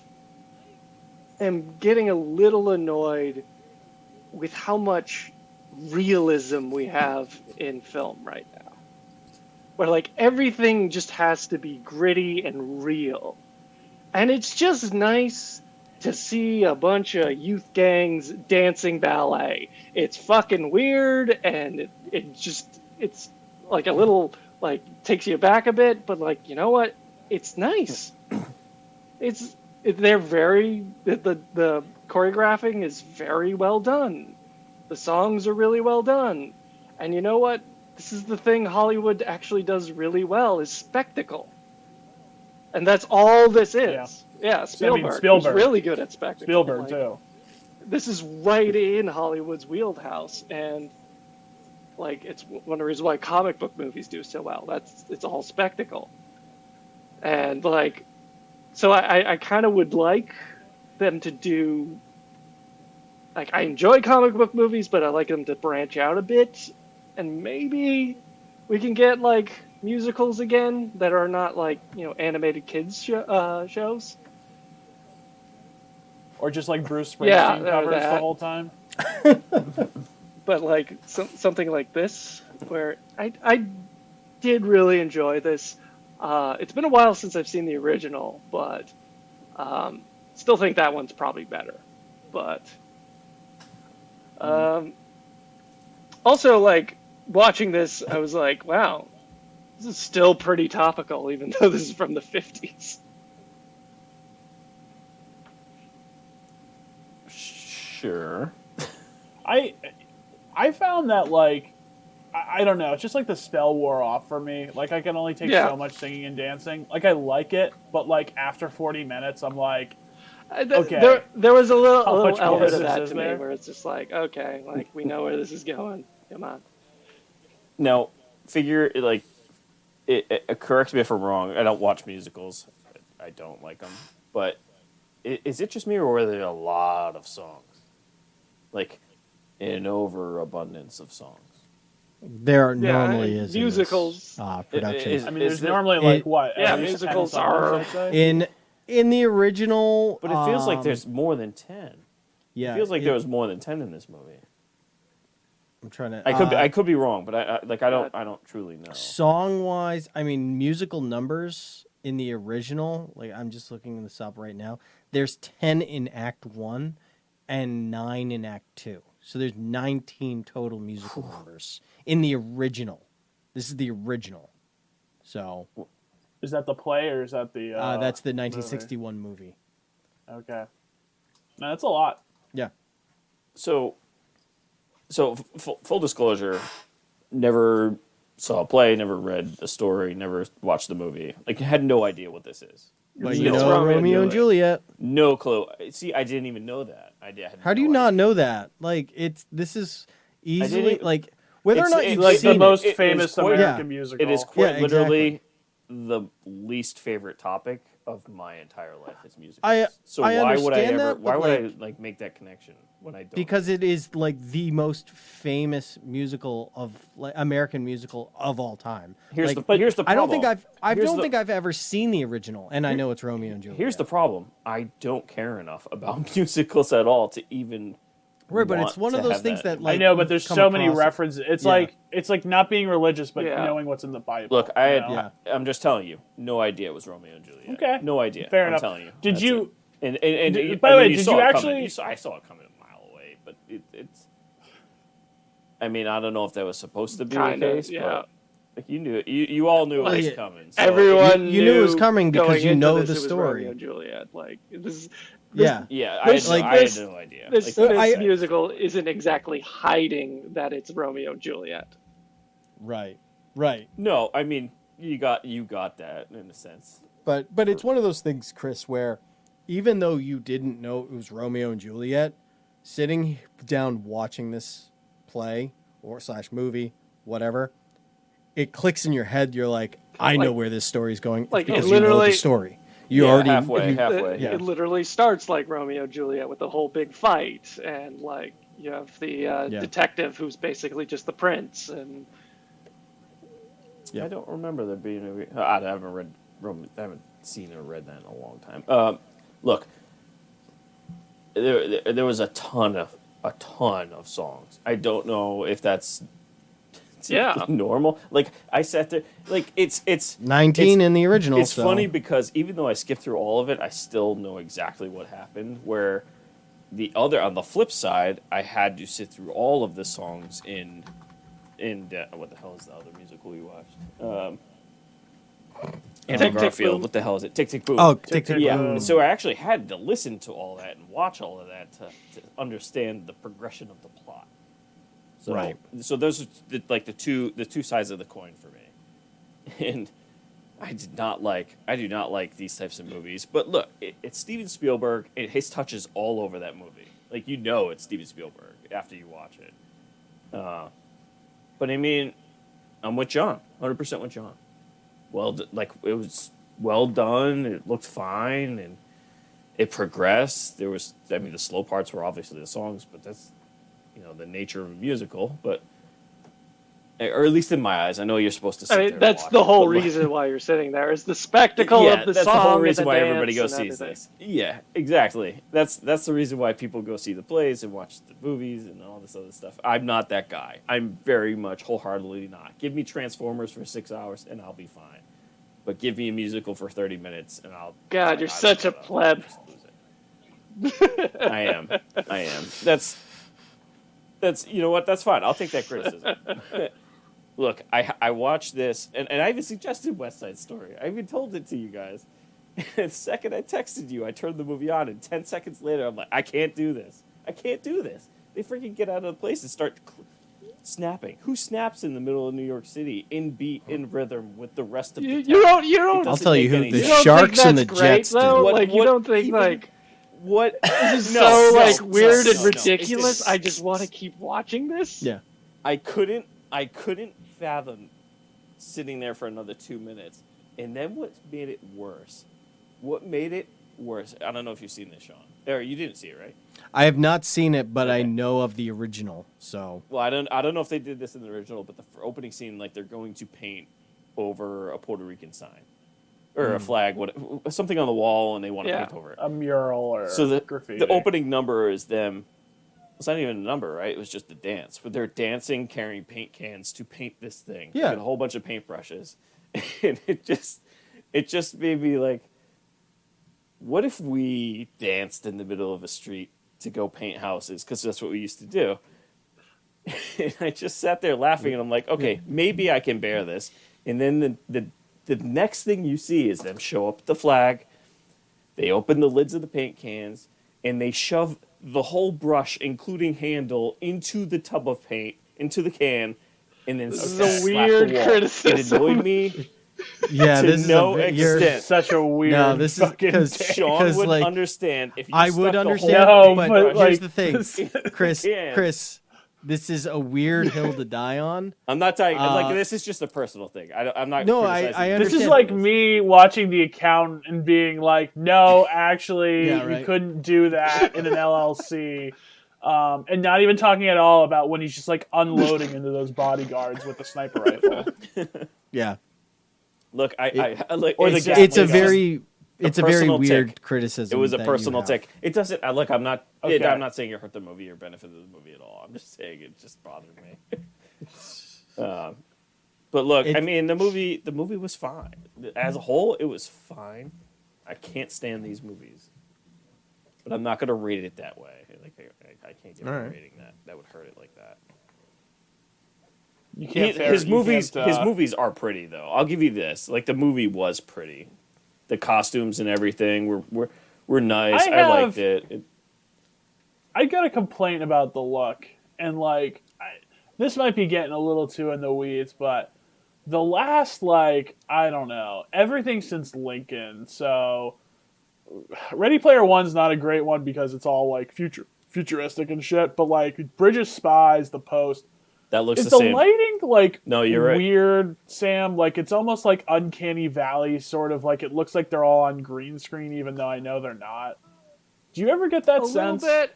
am getting a little annoyed with how much realism we have in film right now. Where, like, everything just has to be gritty and real. And it's just nice to see a bunch of youth gangs dancing ballet. It's fucking weird, and it's like a little, like, takes you back a bit, but, like, you know what? It's nice. They're very, the choreographing is very well done. The songs are really well done. And you know what? This is the thing Hollywood actually does really well, is spectacle. And that's all this is. Yeah, Spielberg is really good at spectacle. Spielberg, too. This is right in Hollywood's wheelhouse, and like it's one of the reasons why comic book movies do so well. It's all spectacle. And like, so I kind of would like them to do, like, I enjoy comic book movies, but I like them to branch out a bit, and maybe we can get like musicals again that are not like, animated kids shows. Or just like Bruce Springsteen covers the whole time. But like something like this, where I did really enjoy this. It's been a while since I've seen the original, but still think that one's probably better. But also, like, watching this, I was like, wow, this is still pretty topical, even though this is from the 50s. Sure. I found that, like, I don't know, it's just like the spell wore off for me. Like, I can only take so much singing and dancing. Like, I like it, but like after 40 minutes, I'm like, okay. There was a little element of that to me where it's just like, okay, like, we know where this is going. Come on. Now, correct me if I'm wrong. I don't watch musicals. I don't like them. But is it just me, or were there a lot of songs? Like, an overabundance of songs? There normally is musicals. Production. I mean, there's normally like what? Yeah, musicals are in the original. But it feels like there's more than 10. Yeah, it feels like there was more than 10 in this movie. I'm trying to. I could be wrong, but I don't truly know. Song wise, I mean, musical numbers in the original. Like, I'm just looking this up right now. There's 10 in Act 1 and 9 in Act 2. So there's 19 total musical numbers in the original. This is the original. So is that the play, or is that the? That's the 1961 movie. Okay, no, that's a lot. Yeah. So full disclosure, never saw a play, never read a story, never watched the movie. Like, had no idea what this is. But you know Romeo and Juliet. No clue. See, I didn't even know that. How do you not know that? Like, this is easily, like, whether or not you've like seen the most famous American musical. musical. It is quite literally the least favorite topic of my entire life is musicals. Why would I like make that connection when I don't? Because it is like the most famous musical of American musical of all time. Here's the problem. I don't think I've ever seen the original, and I know it's Romeo and Juliet. Here's the problem. I don't care enough about musicals at all to even Right, but want it's one to of those have things that I like know, but there's come so many across it. references. It's Yeah. like not being religious, but Yeah. knowing what's in the Bible. Look, you know? I'm just telling you, no idea it was Romeo and Juliet. Okay. No idea. Fair I'm enough. telling you. Did That's you? it. And Did- by the way, did you actually- I saw it coming a mile away, but it's. I mean, I don't know if that was supposed to be Kinda, the case, yeah. but like you knew, you all knew it was Like, coming. So Everyone You knew it was coming because going you into know this, the it was story. Romeo and Juliet. Like this, Yeah. Yeah, This- I had this- no idea. this, Like, this I- musical isn't exactly hiding that it's Romeo and Juliet. Right. Right. no, I mean you got that in a sense. But it's one of those things, Chris, where even though you didn't know it was Romeo and Juliet, sitting down watching this play or / movie, whatever, it clicks in your head. You're like, I know Like- where this story's going. like, it because you know literally- the story. You Yeah, already halfway. It, Yeah. it literally starts like Romeo and Juliet with the whole big fight, and like you have the detective who's basically just the prince, and Yeah. I don't remember there being I haven't seen or read that in a long time. Look, there was a ton of songs. I don't know if that's Yeah. normal. Like I sat there, like it's 19 in the original. It's so. funny because even though I skipped through all of it, I still know exactly what happened. Where on the flip side, I had to sit through all of the songs in what the hell is the other musical we watched? Andrew Tick, Tick, Garfield. Boom. What the hell is it? Tick Tick Boom. Oh, Tick, Tick, yeah. Boom. So I actually had to listen to all that and watch all of that to understand the progression of the plot. So, Right. So those are the two sides of the coin for me, and I do not like these types of movies. But look, it's Steven Spielberg. His touch is all over that movie. Like you know, it's Steven Spielberg after you watch it. But I mean, I'm with John, 100% with John. Well, like it was well done. It looked fine, and it progressed. The slow parts were obviously the songs, but that's the nature of a musical. But or at least in my eyes, I know you're supposed to sit I there mean and that's watch the it, whole but, like, reason why you're sitting there is the spectacle of the that's song the whole and reason the why dance everybody goes and sees everything. this. Yeah, exactly. That's the reason why people go see the plays and watch the movies and all this other stuff. I'm not that guy. I'm very much wholeheartedly not. Give me Transformers for 6 hours and I'll be fine. But give me a musical for 30 minutes and I'll... God, you're such a pleb. I am. That's you know what? That's fine. I'll take that criticism. Look, I watched this, and I even suggested West Side Story. I even told it to you guys. And the second I texted you, I turned the movie on, and 10 seconds later, I'm like, I can't do this. They freaking get out of the place and start snapping. Who snaps in the middle of New York City in beat, in rhythm with the rest of the town? You don't. I'll tell you who make the any you don't Sharks think and the that's great, Jets though? did. Like you What don't think even- like What? this is No, so no, like no, weird no, and no. ridiculous. It's- I just want to keep watching this. Yeah. I couldn't fathom sitting there for another 2 minutes. And then what made it worse? I don't know if you've seen this, Sean. Or you didn't see it, right? I have not seen it, but I Okay. know of the original. So Well, I don't know if they did this in the original, but the opening scene, like they're going to paint over a Puerto Rican sign or a flag, something on the wall, and they want to Yeah. paint over it. A mural or So graffiti. the opening number is them. It's not even a number, right? It was just a dance. But they're dancing, carrying paint cans to paint this thing. Yeah. With a whole bunch of paintbrushes, and it just made me like, what if we danced in the middle of a street to go paint houses? Because that's what we used to do. And I just sat there laughing, and I'm like, okay, maybe I can bear this. And then the next thing you see is them show up the flag. They open the lids of the paint cans, and they shove the whole brush, including handle, into the tub of paint, into the can, and then This is slap a the weird wall. criticism. It annoyed me yeah, to this no is you're- extent. Such a weird. No, this is fucking because take. Sean would like, understand if you I stuck would the understand, whole No, but but, here's like, the thing, this- Chris, this is a weird hill to die on. I'm not telling. Like Uh, this is just a personal thing. I'm not. No, criticizing I you. This is understand like this. me watching The Accountant and being like, no, actually, Yeah, you right. couldn't do that in an LLC. And not even talking at all about when he's just like unloading into those bodyguards with the sniper rifle. Yeah, Look, I like Or it's the just- it's a Gatling gun. very it's a very personal weird tick. criticism. It was a that you personal have. tick. It doesn't. Look, I'm not. Okay. I'm not saying it hurt the movie or benefited the movie at all. I'm just saying it just bothered me. But look, I mean, the movie was fine as a whole. It was fine. I can't stand these movies, but I'm not going to rate it that way. Like I can't give it a rating that would hurt it like that. You can't. His movies are pretty though. I'll give you this. Like the movie was pretty. The costumes and everything were nice. I liked it. I got a complaint about the look, and like this might be getting a little too in the weeds, but the last I don't know, everything since Lincoln. So Ready Player One's not a great one because it's all like futuristic and shit. But like Bridge of Spies, The Post. That looks is the same. The lighting no, you're right. Weird, Sam? Like it's almost like Uncanny Valley, sort of like it looks like they're all on green screen, even though I know they're not. Do you ever get that sense? A little bit.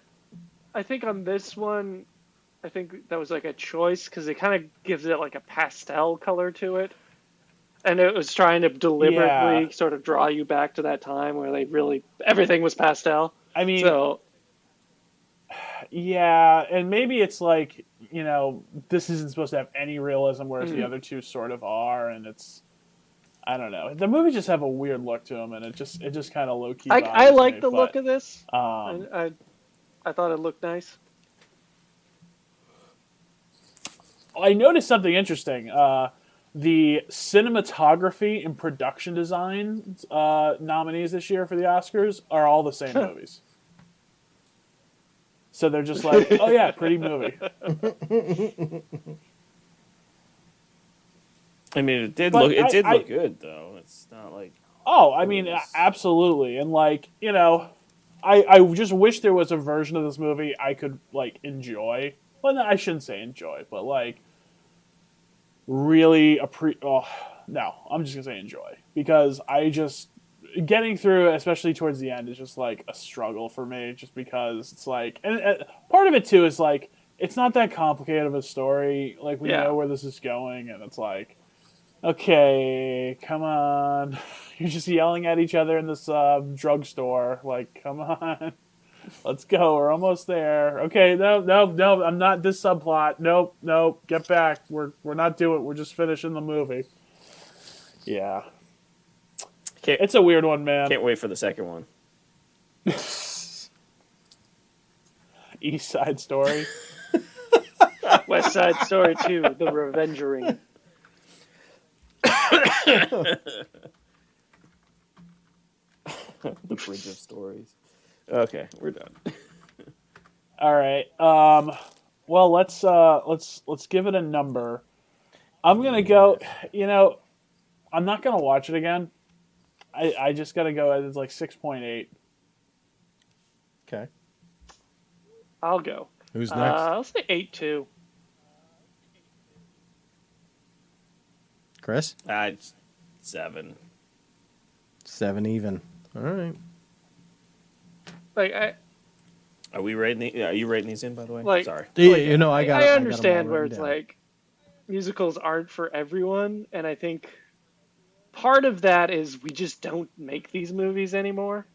I think on this one, I think that was like a choice because it kind of gives it like a pastel color to it, and it was trying to deliberately sort of draw you back to that time where everything was pastel. I mean, so. Yeah, and maybe it's like, this isn't supposed to have any realism, whereas the other two sort of are, and it's, I don't know. The movies just have a weird look to them, and it just kind of low key. I like the look of this. I thought it looked nice. I noticed something interesting. The cinematography and production design nominees this year for the Oscars are all the same movies. So they're just like, oh yeah, pretty movie. I mean, it did look good though. It's not like. Oh, I mean, absolutely, and I just wish there was a version of this movie I could enjoy. Well, no, I shouldn't say enjoy, but really no, I'm just gonna say enjoy because I just. Getting through, especially towards the end, is just a struggle for me. Just because it's and part of it too is it's not that complicated of a story. We know where this is going, and it's okay, come on, you're just yelling at each other in this drugstore. Come on, let's go. We're almost there. Okay, no, I'm not this subplot. Nope, get back. We're not doing it. We're just finishing the movie. Yeah. It's a weird one, man. Can't wait for the second one. East Side Story. West Side Story 2, The Revengering. The Bridge of Stories. Okay, we're done. All right. Well, let's give it a number. I'm gonna go. I'm not gonna watch it again. I just gotta go. It's 6.8. Okay. I'll go. Who's next? I'll say 8-2. Chris? It's 7. 7 even. All right. Are we rating? Are you rating these in? By the way, sorry. I understand where it's musicals aren't for everyone, and I think part of that is we just don't make these movies anymore.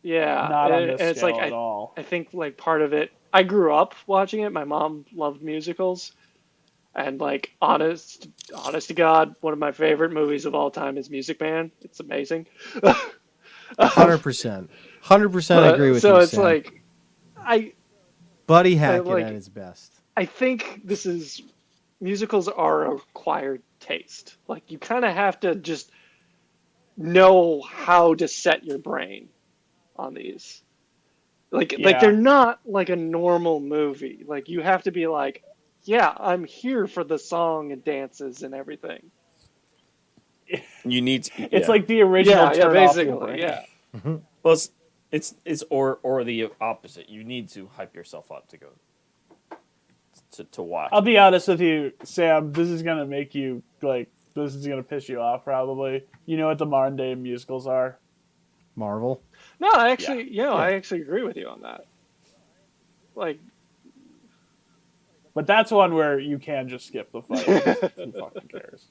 Yeah, not on this scale at all. I think part of it. I grew up watching it. My mom loved musicals, and honest to God, one of my favorite movies of all time is Music Man. It's amazing. 100%. 100% agree with so you. So it's Sam. Buddy Hackett at his best. I think musicals are an acquired taste. You kind of have to just know how to set your brain on these. They're not like a normal movie. You have to be yeah, I'm here for the song and dances and everything. You need to, it's like the original turn basically, off your brain. yeah. Well, it's or the opposite. You need to hype yourself up to go to watch. I'll be honest with you, Sam. This is gonna make you this is gonna piss you off. Probably. You know what the modern day musicals are? Marvel. No, I actually, I actually agree with you on that. But that's one where you can just skip the fight. Who fucking cares?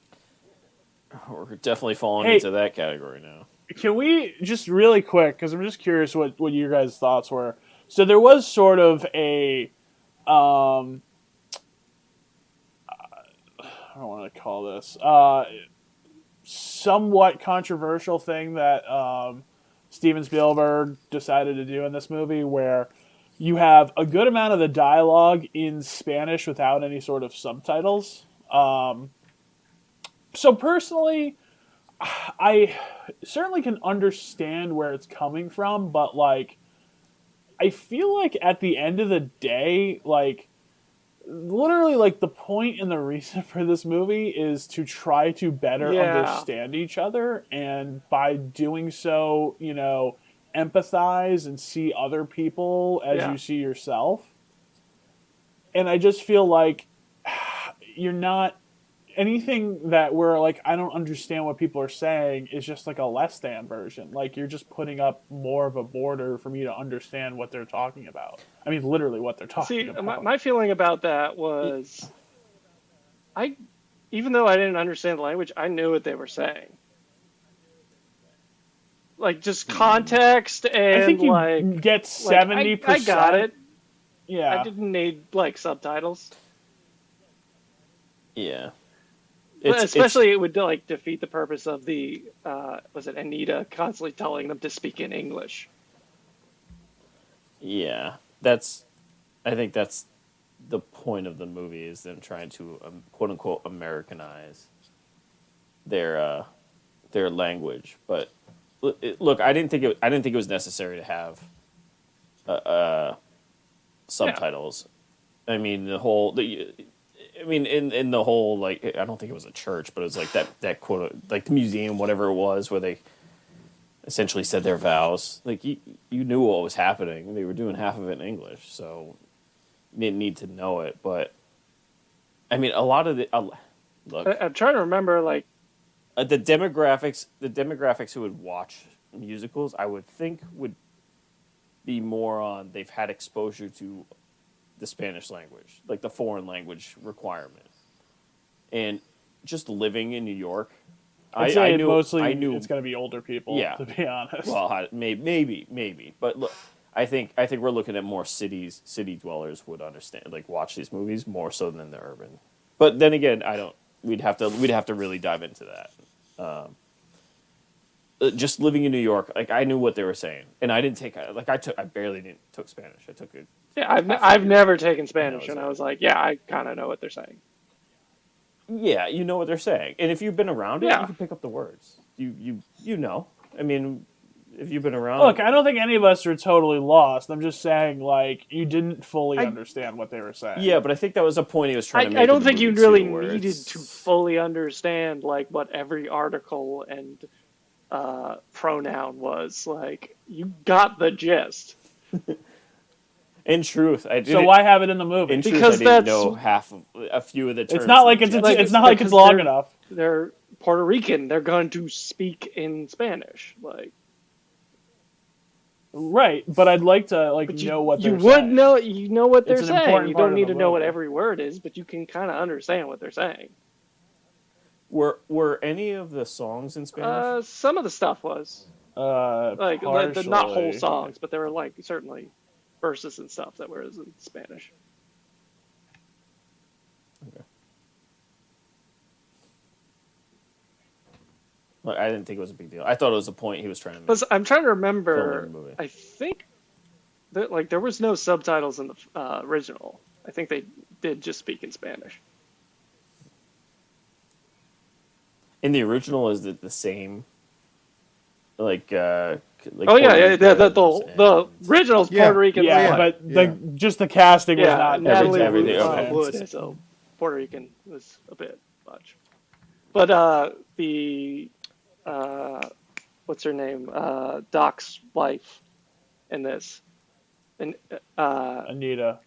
We're definitely falling Hey. into that category now. Can we just really quick, because I'm just curious what your guys' thoughts were. So there was sort of a, I don't want to call this, somewhat controversial thing that Steven Spielberg decided to do in this movie, where you have a good amount of the dialogue in Spanish without any sort of subtitles. So personally, I certainly can understand where it's coming from, but like, I feel like at the end of the day, like, literally, like, the point and the reason for this movie is to try to better understand each other, and by doing so, you know, empathize and see other people as you see yourself. And I just feel like you're not anything that we're like, I don't understand what people are saying is just like a less than version. Like, you're just putting up more of a border for me to understand what they're talking about. I mean, literally what they're talking about. My feeling about that was, even though I didn't understand the language, I knew what they were saying. Like, just context and I think you like get 70%. I got it. Yeah. I didn't need like subtitles. Yeah. Especially it would like defeat the purpose of the was it Anita constantly telling them to speak in English. Yeah, I think that's the point of the movie, is them trying to quote unquote Americanize their language. But look, I didn't think it was necessary to have subtitles. Yeah. I mean, in the whole, like, I don't think it was a church, but it was like that quote, like the museum, whatever it was, where they essentially said their vows. Like, you knew what was happening. They were doing half of it in English, so you didn't need to know it. But I mean, a lot of the look, I'm trying to remember, like, the demographics who would watch musicals, I would think would be more on, they've had exposure to the Spanish language, like the foreign language requirement. And just living in New York, I knew it's going to be older people, to be honest. Well, maybe. But look, I think we're looking at more city dwellers would understand, like, watch these movies more so than the urban. But then again, we'd have to really dive into that. Just living in New York, like, I knew what they were saying, and I barely took Spanish. I took it. Yeah, I've never taken Spanish, and I was like, yeah, I kind of know what they're saying. Yeah, you know what they're saying, and if you've been around it, you can pick up the words. You know. I mean, if you've been around. Look, I don't think any of us are totally lost. I'm just saying, like, you didn't fully understand what they were saying. Yeah, but I think that was a point he was trying to make. I don't think you really needed to fully understand, like, what every article and pronoun was. Like, you got the gist. In truth, I didn't. So why have it in the movie? Because I didn't know a few of the terms. It's not like it's long enough. They're Puerto Rican. They're going to speak in Spanish, like. Right, but I'd like to know what they're saying. You know what they're saying. You don't need to know what every word is, but you can kind of understand what they're saying. Were any of the songs in Spanish? Some of the stuff was. Like not whole songs, but there were like certainly verses and stuff that were in Spanish. Okay. Well, I didn't think it was a big deal. I thought it was a point he was trying to make. But I'm trying to remember. I think that, like, there was no subtitles in the original. I think they did just speak in Spanish. In the original, is it the same? Like the original's Puerto Rican. But just the casting was not Natalie everything. Wood, so Puerto Rican was a bit much. But what's her name? Doc's wife in this, and Anita.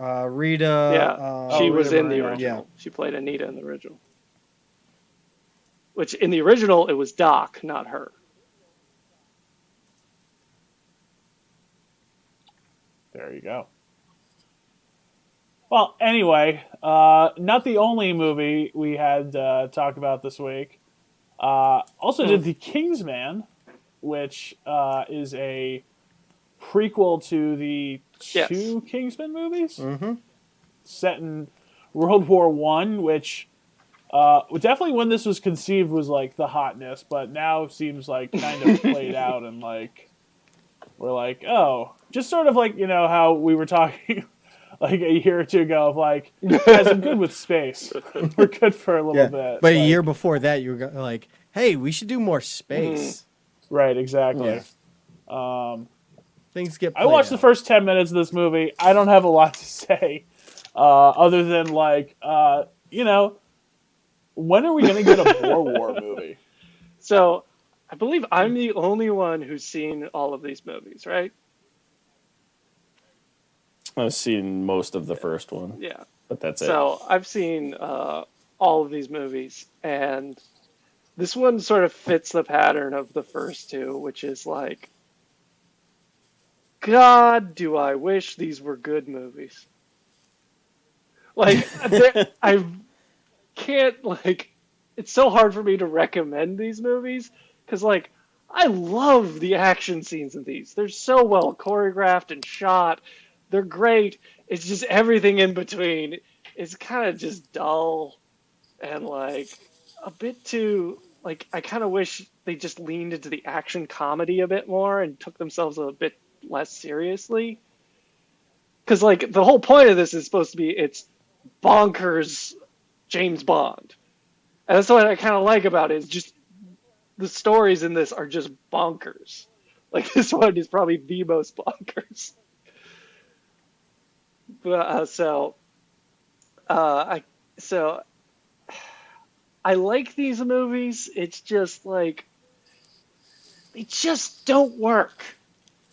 Rita. Yeah, she was in the original. Yeah. She played Anita in the original. Which in the original it was Doc, not her. There you go. Well, anyway, not the only movie we had to talk about this week. Also did the Kingsman, which is a prequel to the two Kingsman movies, set in World War One, which definitely when this was conceived was like the hotness, but now seems like kind of played out and like we're like, oh, just sort of like, you know, how we were talking like a year or two ago of like, guys, I'm good with space. We're good for a little bit. But a year before that, you were like, hey, we should do more space. Right, exactly. Yeah. Things get I watched the first 10 minutes of this movie. I don't have a lot to say other than like, you know, when are we going to get a Boer War movie? So, I believe I'm the only one who's seen all of these movies, right? I've seen most of the first one. Yeah. But that's it. So, I've seen all of these movies, and this one sort of fits the pattern of the first two, which is like, God, do I wish these were good movies. Like, I can't, like, it's so hard for me to recommend these movies, because, like, I love the action scenes in these. They're so well choreographed and shot. They're great. It's just everything in between is kind of just dull and, like, a bit too, like, I kind of wish they just leaned into the action comedy a bit more and took themselves a bit less seriously. Because, like, the whole point of this is supposed to be it's bonkers James Bond. And that's what I kind of like about it, is just the stories in this are just bonkers. Like, this one is probably the most bonkers. But, I like these movies. It's just, like, they just don't work.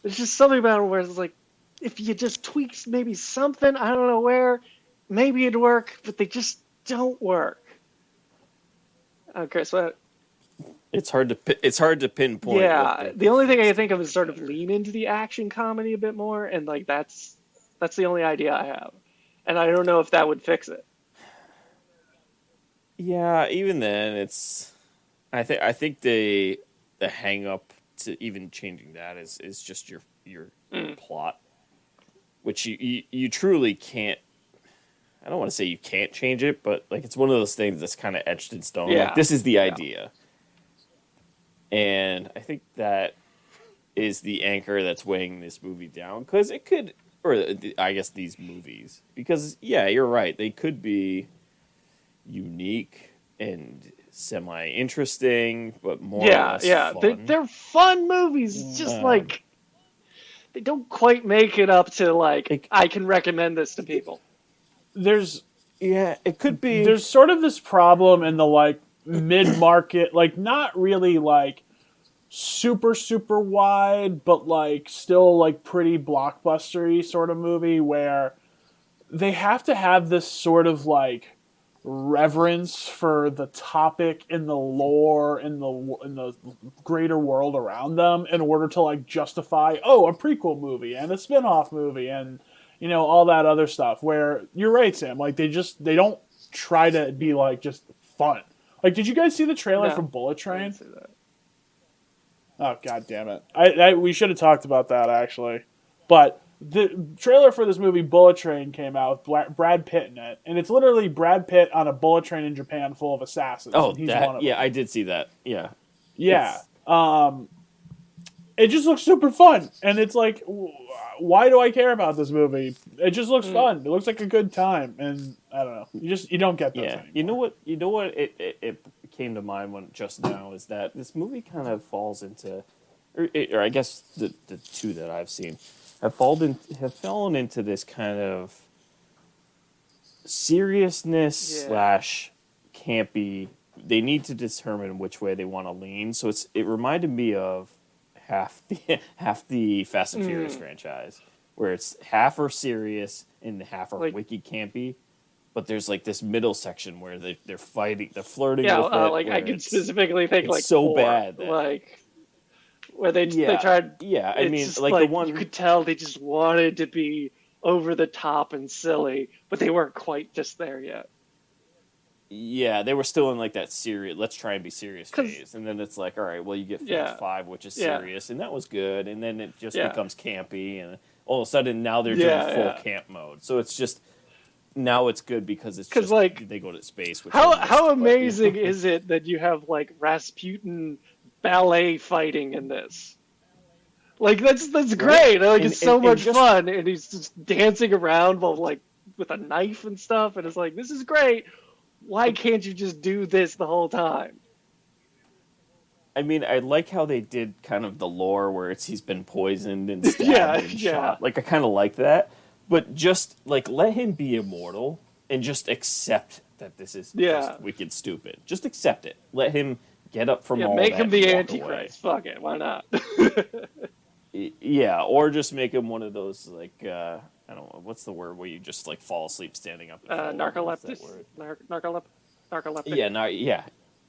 There's just something about it where it's like, if you just tweaked maybe something, I don't know where, maybe it'd work, but they just don't work. Okay, so it's hard to pinpoint. Yeah, the only thing I can think of is sort of lean into the action comedy a bit more, and like that's the only idea I have, and I don't know if that would fix it. Yeah, even then, it's. I think the hang up to even changing that is just your plot, which you truly can't. I don't want to say you can't change it, but like it's one of those things that's kind of etched in stone. Yeah. Like, this is the idea, and I think that is the anchor that's weighing this movie down, because it could, or I guess these movies, because yeah, you're right, they could be unique and semi-interesting, but more or less fun. They're fun movies. It's just like they don't quite make it up to like I can recommend this to people. It could be. There's sort of this problem in the like mid-market, like not really like super super wide, but like still like pretty blockbustery sort of movie where they have to have this sort of like reverence for the topic in the lore in the greater world around them in order to like justify a prequel movie and a spin-off movie and you know all that other stuff. Where you're right, Sam, like they don't try to be like just fun. Like, did you guys see the trailer for Bullet Train? I didn't see that. Oh, god damn it. We should have talked about that, actually. But the trailer for this movie, Bullet Train, came out with Brad Pitt in it. And it's literally Brad Pitt on a bullet train in Japan full of assassins. Oh, and he's one of them. I did see that. Yeah. Yeah. It just looks super fun. And it's like, why do I care about this movie? It just looks fun. It looks like a good time. And I don't know. You don't get those anymore. You know what it came to mind when just now is that this movie kind of falls into, or I guess the two that I've seen have fallen into this kind of seriousness / campy. They need to determine which way they want to lean. So it reminded me of half the Fast and Furious franchise, where it's half are serious and half are like, wiki campy. But there's like this middle section where they're fighting, they're flirting with it. Like I can specifically think like so 4, bad that, like where they tried. Yeah, I mean, like the one you could tell they just wanted to be over the top and silly, but they weren't quite just there yet. Yeah, they were still in like that serious. Let's try and be serious phase, and then it's like, all right, well, you get Fast Five, which is serious, and that was good, and then it just becomes campy, and all of a sudden now they're doing full camp mode. So it's just now it's good because it's just like they go to space. Which how amazing is it that you have like Rasputin ballet fighting in this? Like that's great. Like it's so much fun, and he's just dancing around while like with a knife and stuff, and it's like this is great. Why can't you just do this the whole time? I mean, I like how they did kind of the lore where he's been poisoned and stabbed and shot. Like I kind of like that, but just like let him be immortal and just accept that this is just wicked stupid. Just accept it. Let him get up from all that. Make him the Antichrist. Fuck it. Why not? Yeah, or just make him one of those like I don't know what's the word where you just like fall asleep standing up. Narcoleptic.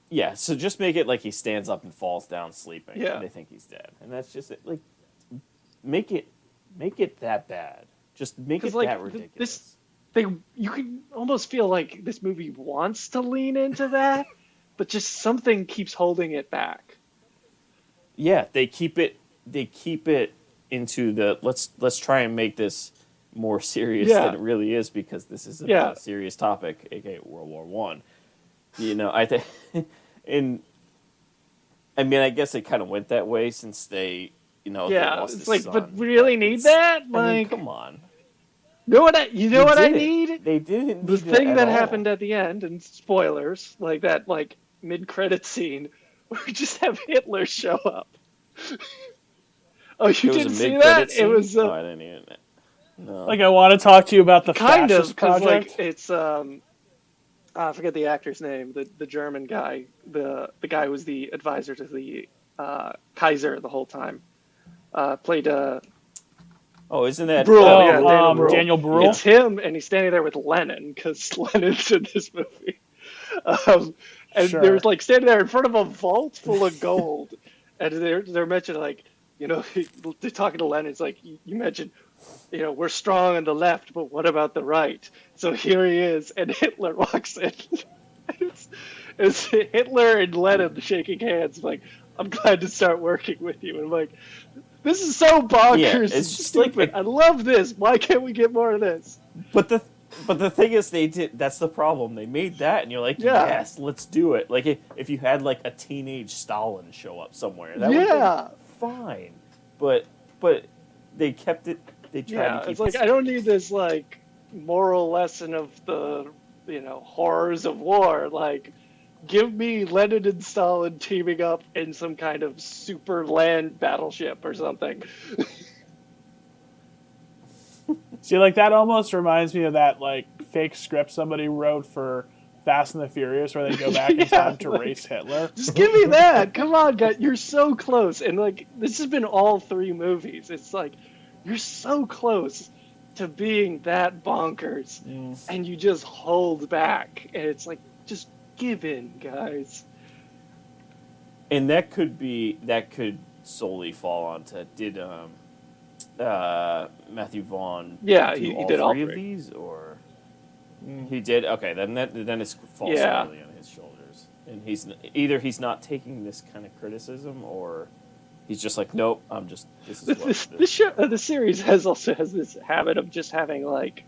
Yeah. So just make it like he stands up and falls down sleeping. Yeah. And they think he's dead, and that's just like make it that bad. Just make it that ridiculous. You can almost feel like this movie wants to lean into that, but just something keeps holding it back. Yeah, they keep it into the let's try and make this more serious than it really is because this is a serious topic, aka World War One. You know, I think, and I mean, I guess it kind of went that way since they, they lost it's his like, son, but we really need that. Like, I mean, come on. You know what I need? They didn't. The thing that happened at the end, and spoilers, like that, like mid-credit scene where we just have Hitler show up. Oh, you didn't see that? Scene? It was. No, I didn't even. No. Like I want to talk to you about the kind fascist of because project. like it's I forget the actor's name, the German guy, the guy who was the advisor to the Kaiser the whole time, played isn't that Brühl, Daniel Brühl? It's him, and he's standing there with Lenin because Lenin's in this movie, and they're like standing there in front of a vault full of gold, and they're mentioning like they're talking to Lenin. It's like you mentioned. We're strong on the left, but what about the right? So here he is, and Hitler walks in. it's Hitler and Lenin shaking hands, like, I'm glad to start working with you. And I'm like, this is so bonkers and stupid. Like, I love this. Why can't we get more of this? But the thing is, that's the problem. They made that, and you're like, yes, let's do it. Like, if you had, like, a teenage Stalin show up somewhere, that would be fine. But they kept it... it's like I don't need this like moral lesson of the horrors of war. Like, give me Lenin and Stalin teaming up in some kind of super land battleship or something. See, like that almost reminds me of that like fake script somebody wrote for Fast and the Furious where they go back in time to race Hitler. Just give me that. Come on, guys. You're so close. And like this has been all three movies. It's like you're so close to being that bonkers, and you just hold back. And it's like, just give in, guys. And that could solely fall onto Matthew Vaughn? Yeah, do he did all three of these, or he did. Okay, then it falls really on his shoulders, and he's not taking this kind of criticism, or. He's just like, nope. This is the series also has this habit of just having like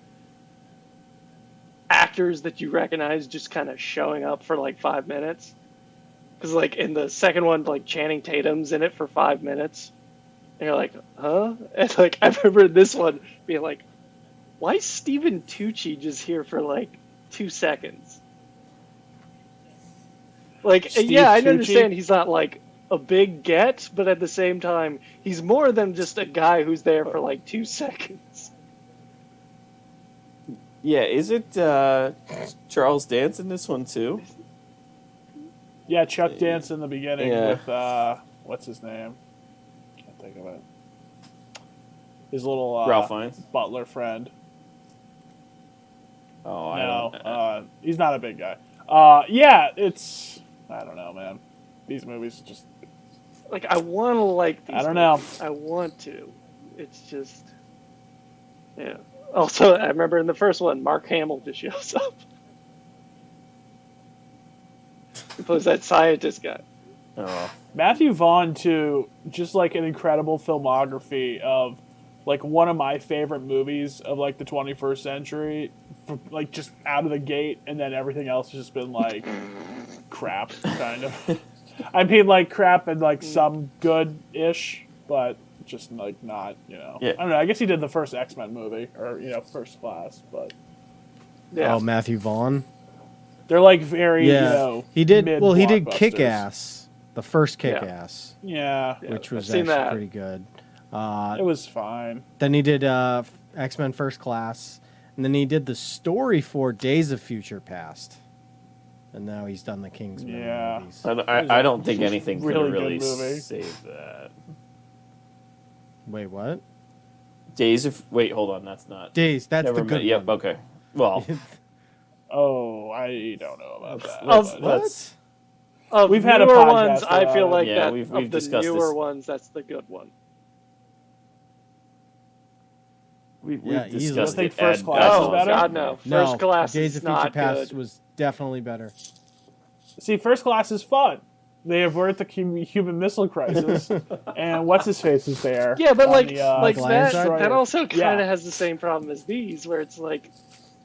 actors that you recognize just kind of showing up for like 5 minutes. Because like in the second one, like Channing Tatum's in it for 5 minutes, and you're like, huh? And like I remember in this one being like, why is Stephen Tucci just here for like 2 seconds? Like, I understand he's not like a big get, but at the same time, he's more than just a guy who's there for like 2 seconds. Yeah, is it Charles Dance in this one too? Yeah, Chuck Dance in the beginning with what's his name? Can't think of it. His little Ralph Fiennes? butler friend. Oh, no, he's not a big guy. I don't know, man. These movies just. Like, I want to like these I don't know. I want to. It's just... Yeah. Also, I remember in the first one, Mark Hamill just shows up. Who's that scientist guy? Oh, Matthew Vaughn, too, just like an incredible filmography of like one of my favorite movies of like the 21st century, like just out of the gate, and then everything else has just been like crap, kind of. I mean, like crap and like some good-ish, but just like not, Yeah. I don't know. I guess he did the first X-Men movie, or First Class, but Yeah. Oh, Matthew Vaughn. they're like very, he did. Well, he did mid-blockbusters. Kick-Ass, the first Kick-Ass, Yeah, which was I've seen actually that. pretty good. it was fine. Then he did X-Men First Class, and then he did the story for Days of Future Past, and now he's done the Kingsman Yeah. movies. I don't think anything could Really really good movie. save that. Wait, what? Wait, hold on, that's not. Days. That's Never the good mind. Yep. one. Okay. Well, Oh, I don't know about that. let's- but- let's- Of We've had a newer podcast ones, I about feel it. like Yeah, that we've of the discussed newer this. ones, that's the good one. we've Yeah, discussed easily. I think it First ad Class is Oh, better? God, no. No, First Class Days is of Future not Past good. was definitely better. See, First Class is fun. They avert the Cuban Missile Crisis, and what's his face is there. Yeah, but on like, the, like Lion that, Side? that also kind of Yeah. has the same problem as these, where it's like,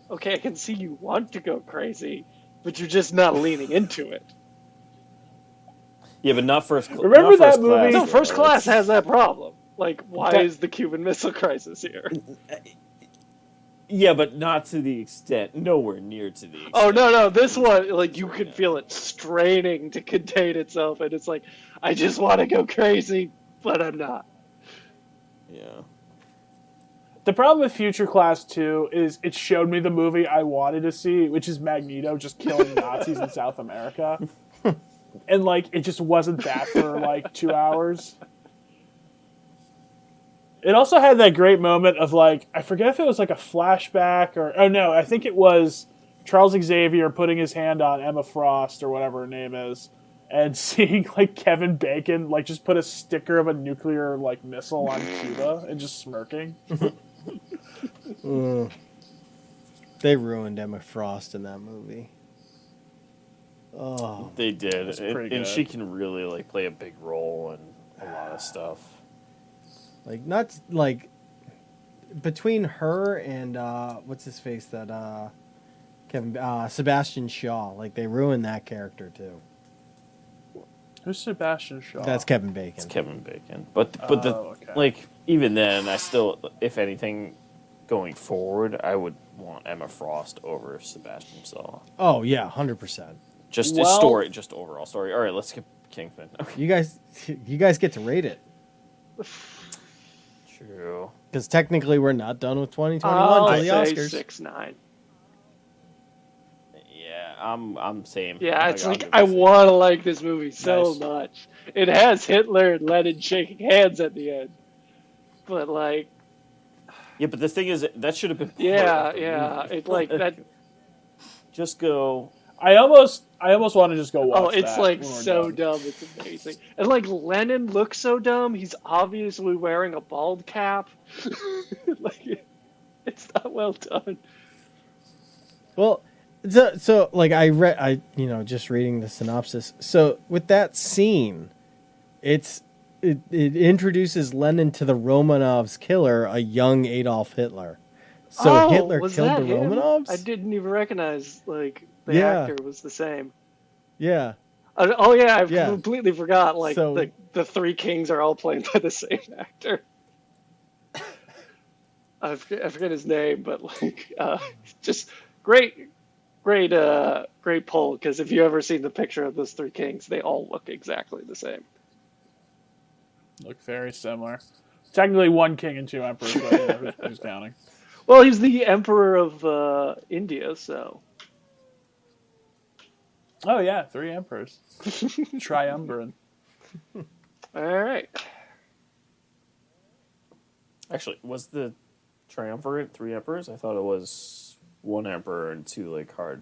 okay, I can see you want to go crazy, but you're just not leaning into it. Yeah, but not first. Remember not that First movie? Class, No, First though. Class has that problem. Like, why That- is the Cuban Missile Crisis here? Yeah, but not to the extent. Nowhere near to the extent. Oh, no, this one, like, you can feel it straining to contain itself, and it's like, I just want to go crazy, but I'm not. Yeah. The problem with Future Class 2 is it showed me the movie I wanted to see, which is Magneto just killing Nazis in South America. And, like, it just wasn't that for, like, 2 hours. It also had that great moment of, like, I forget if it was, like, a flashback or... Oh, no, I think it was Charles Xavier putting his hand on Emma Frost or whatever her name is, and seeing, like, Kevin Bacon, like, just put a sticker of a nuclear, like, missile on Cuba and just smirking. They ruined Emma Frost in that movie. Oh, They did, That's and, pretty and good. she can really like play a big role in a lot of stuff. like not like between her and what's his face that Kevin Sebastian Shaw, like they ruined that character too. Who's Sebastian Shaw? That's Kevin Bacon. It's Kevin Bacon, but okay. like even then, I still, if anything, going forward, I would want Emma Frost over Sebastian Shaw. Oh yeah, 100%. Just Well- a story, just overall story. All right, let's skip Kingsman. Okay. You guys get to rate it True. because technically we're not done with 2021 I'll till the say Oscars. 6-9. Yeah, I'm same. Yeah, it's I'll like, give it I a six. want to like this movie so Nice. much. It has Hitler and Lenin shaking hands at the end. But, like, Yeah, but the thing is, that should have been. part yeah, of the yeah. movie. It, like, that. Just go. I almost want to just go watch Oh, it's that like when we're so done. dumb. It's amazing. And like Lenin looks so dumb. He's obviously wearing a bald cap. Like it's not well done. Well, so like I just reading the synopsis. So with that scene, it introduces Lenin to the Romanovs' killer, a young Adolf Hitler. So Hitler was killed that the him? Romanovs? I didn't even recognize like the Yeah. actor was the same. Yeah. Oh yeah, I Yeah. completely forgot. Like So- the three kings are all played by the same actor. I forget his name, but like just great poll, because if you ever seen the picture of those three kings, they all look exactly the same. Look very similar. Technically, one king and two emperors, but who's counting? Well, he's the emperor of India, so Oh yeah, 3 emperors. Triumvirate. all right. Actually, was the triumvirate 3 emperors? I thought it was 1 emperor and 2 like hard.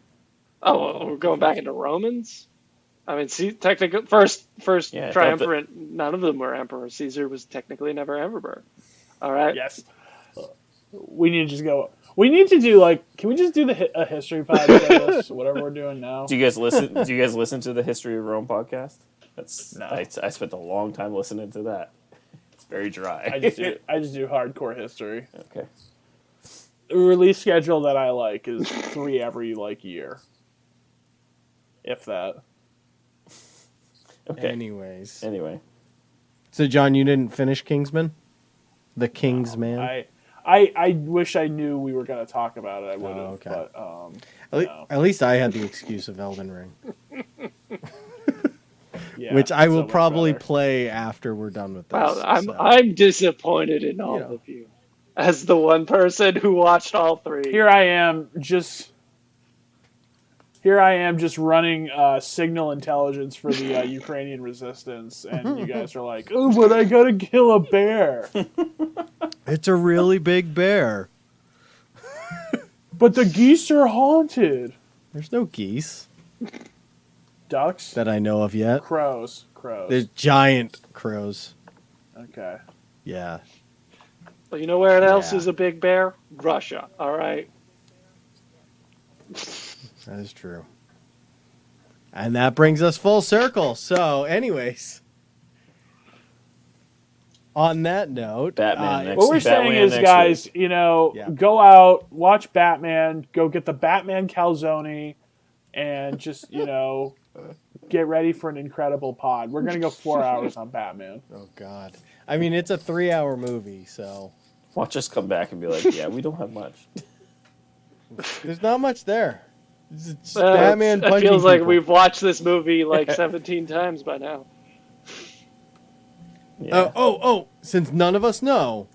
Oh, well, we're going back into Romans. I mean, see, technically, first Yeah, I thought triumvirate, none of them were emperors. Caesar was technically never emperor. All right. Yes. We need to just go. We need to do can we just do a history podcast? Whatever we're doing now. Do you guys listen? Do you guys listen to the History of Rome podcast? No. I spent a long time listening to that. It's very dry. I just do hardcore history. Okay. The release schedule that I like is 3 every year, if that. Okay. Anyways. Anyway. So, John, you didn't finish Kingsman? The Kingsman? I wish I knew we were going to talk about it. I would have. okay. But, at least I had the excuse of Elden Ring. yeah, Which I will so much probably better. play after we're done with this. Well, I'm so. I'm disappointed in all of you, as the one person who watched all 3. Here I am just running signal intelligence for the Ukrainian resistance, and you guys are like, "Oh, but I gotta kill a bear." It's a really big bear. But the geese are haunted. There's no geese Ducks, that I know of yet. crows. There's giant crows. Okay. Yeah. Well, you know where else Yeah. is a big bear? Russia. All right. That is true. And that brings us full circle. So, anyways, on that note, Batman next. What we're Batman saying is, next guys, week. Yeah. go out, watch Batman, go get the Batman calzone, and just, get ready for an incredible pod. We're going to go 4 hours on Batman. oh God, I mean, it's a 3-hour movie, so Watch us come back and be like, yeah, we don't have much. there's not much there. It's just Well, Batman it punching feels like people. we've watched this movie 17 times by now. Yeah. Oh! Since none of us know,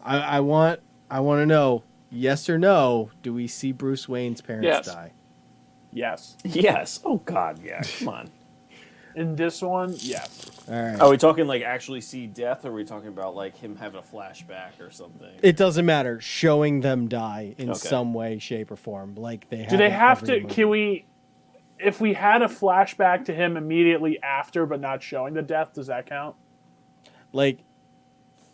I want to know, yes or no? Do we see Bruce Wayne's parents Yes. die? Yes. Yes. Oh God. Yeah. Come on. In this one, yes. All right. Are we talking actually see death, or are we talking about him having a flashback or something? It doesn't matter. Showing them die in Okay. some way, shape, or form, like they have. Do they in have every to? movie. Can we? If we had a flashback to him immediately after, but not showing the death, does that count? Like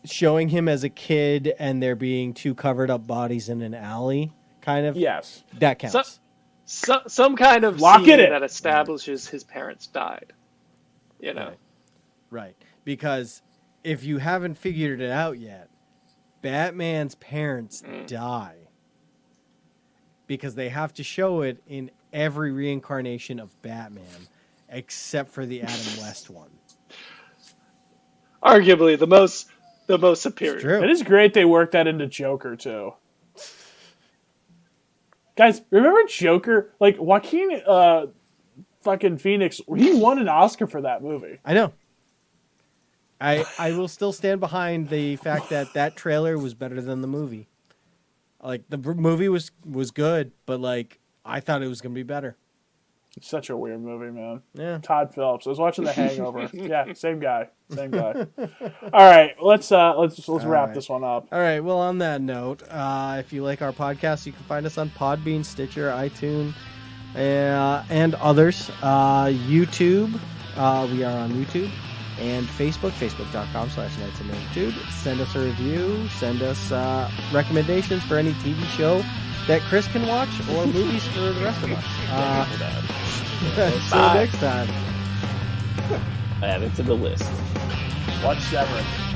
showing him as a kid and there being 2 covered up bodies in an alley, kind of? Yes. That counts. Some kind of Lock scene it in. that establishes his parents died. Right. Because if you haven't figured it out yet, Batman's parents die. Because they have to show it in every reincarnation of Batman, except for the Adam West one. Arguably the most superior. It's true. It is great they worked that into Joker too. Guys, remember Joker? Joaquin fucking Phoenix, he won an Oscar for that movie. I know. I will still stand behind the fact that trailer was better than the movie. The movie was good, but I thought it was going to be better. It's such a weird movie, man. Yeah. Todd Phillips. I was watching The Hangover. Yeah, same guy. All right, let's wrap this one up. All right. Well, on that note, if you like our podcast, you can find us on Podbean, Stitcher, iTunes, and others. YouTube. We are on YouTube and Facebook. Facebook.com/Knights of Nerdatude. Send us a review. Send us recommendations for any TV show that Chris can watch or movies for the rest of us. See you next time. Add it to the list. Watch Severance.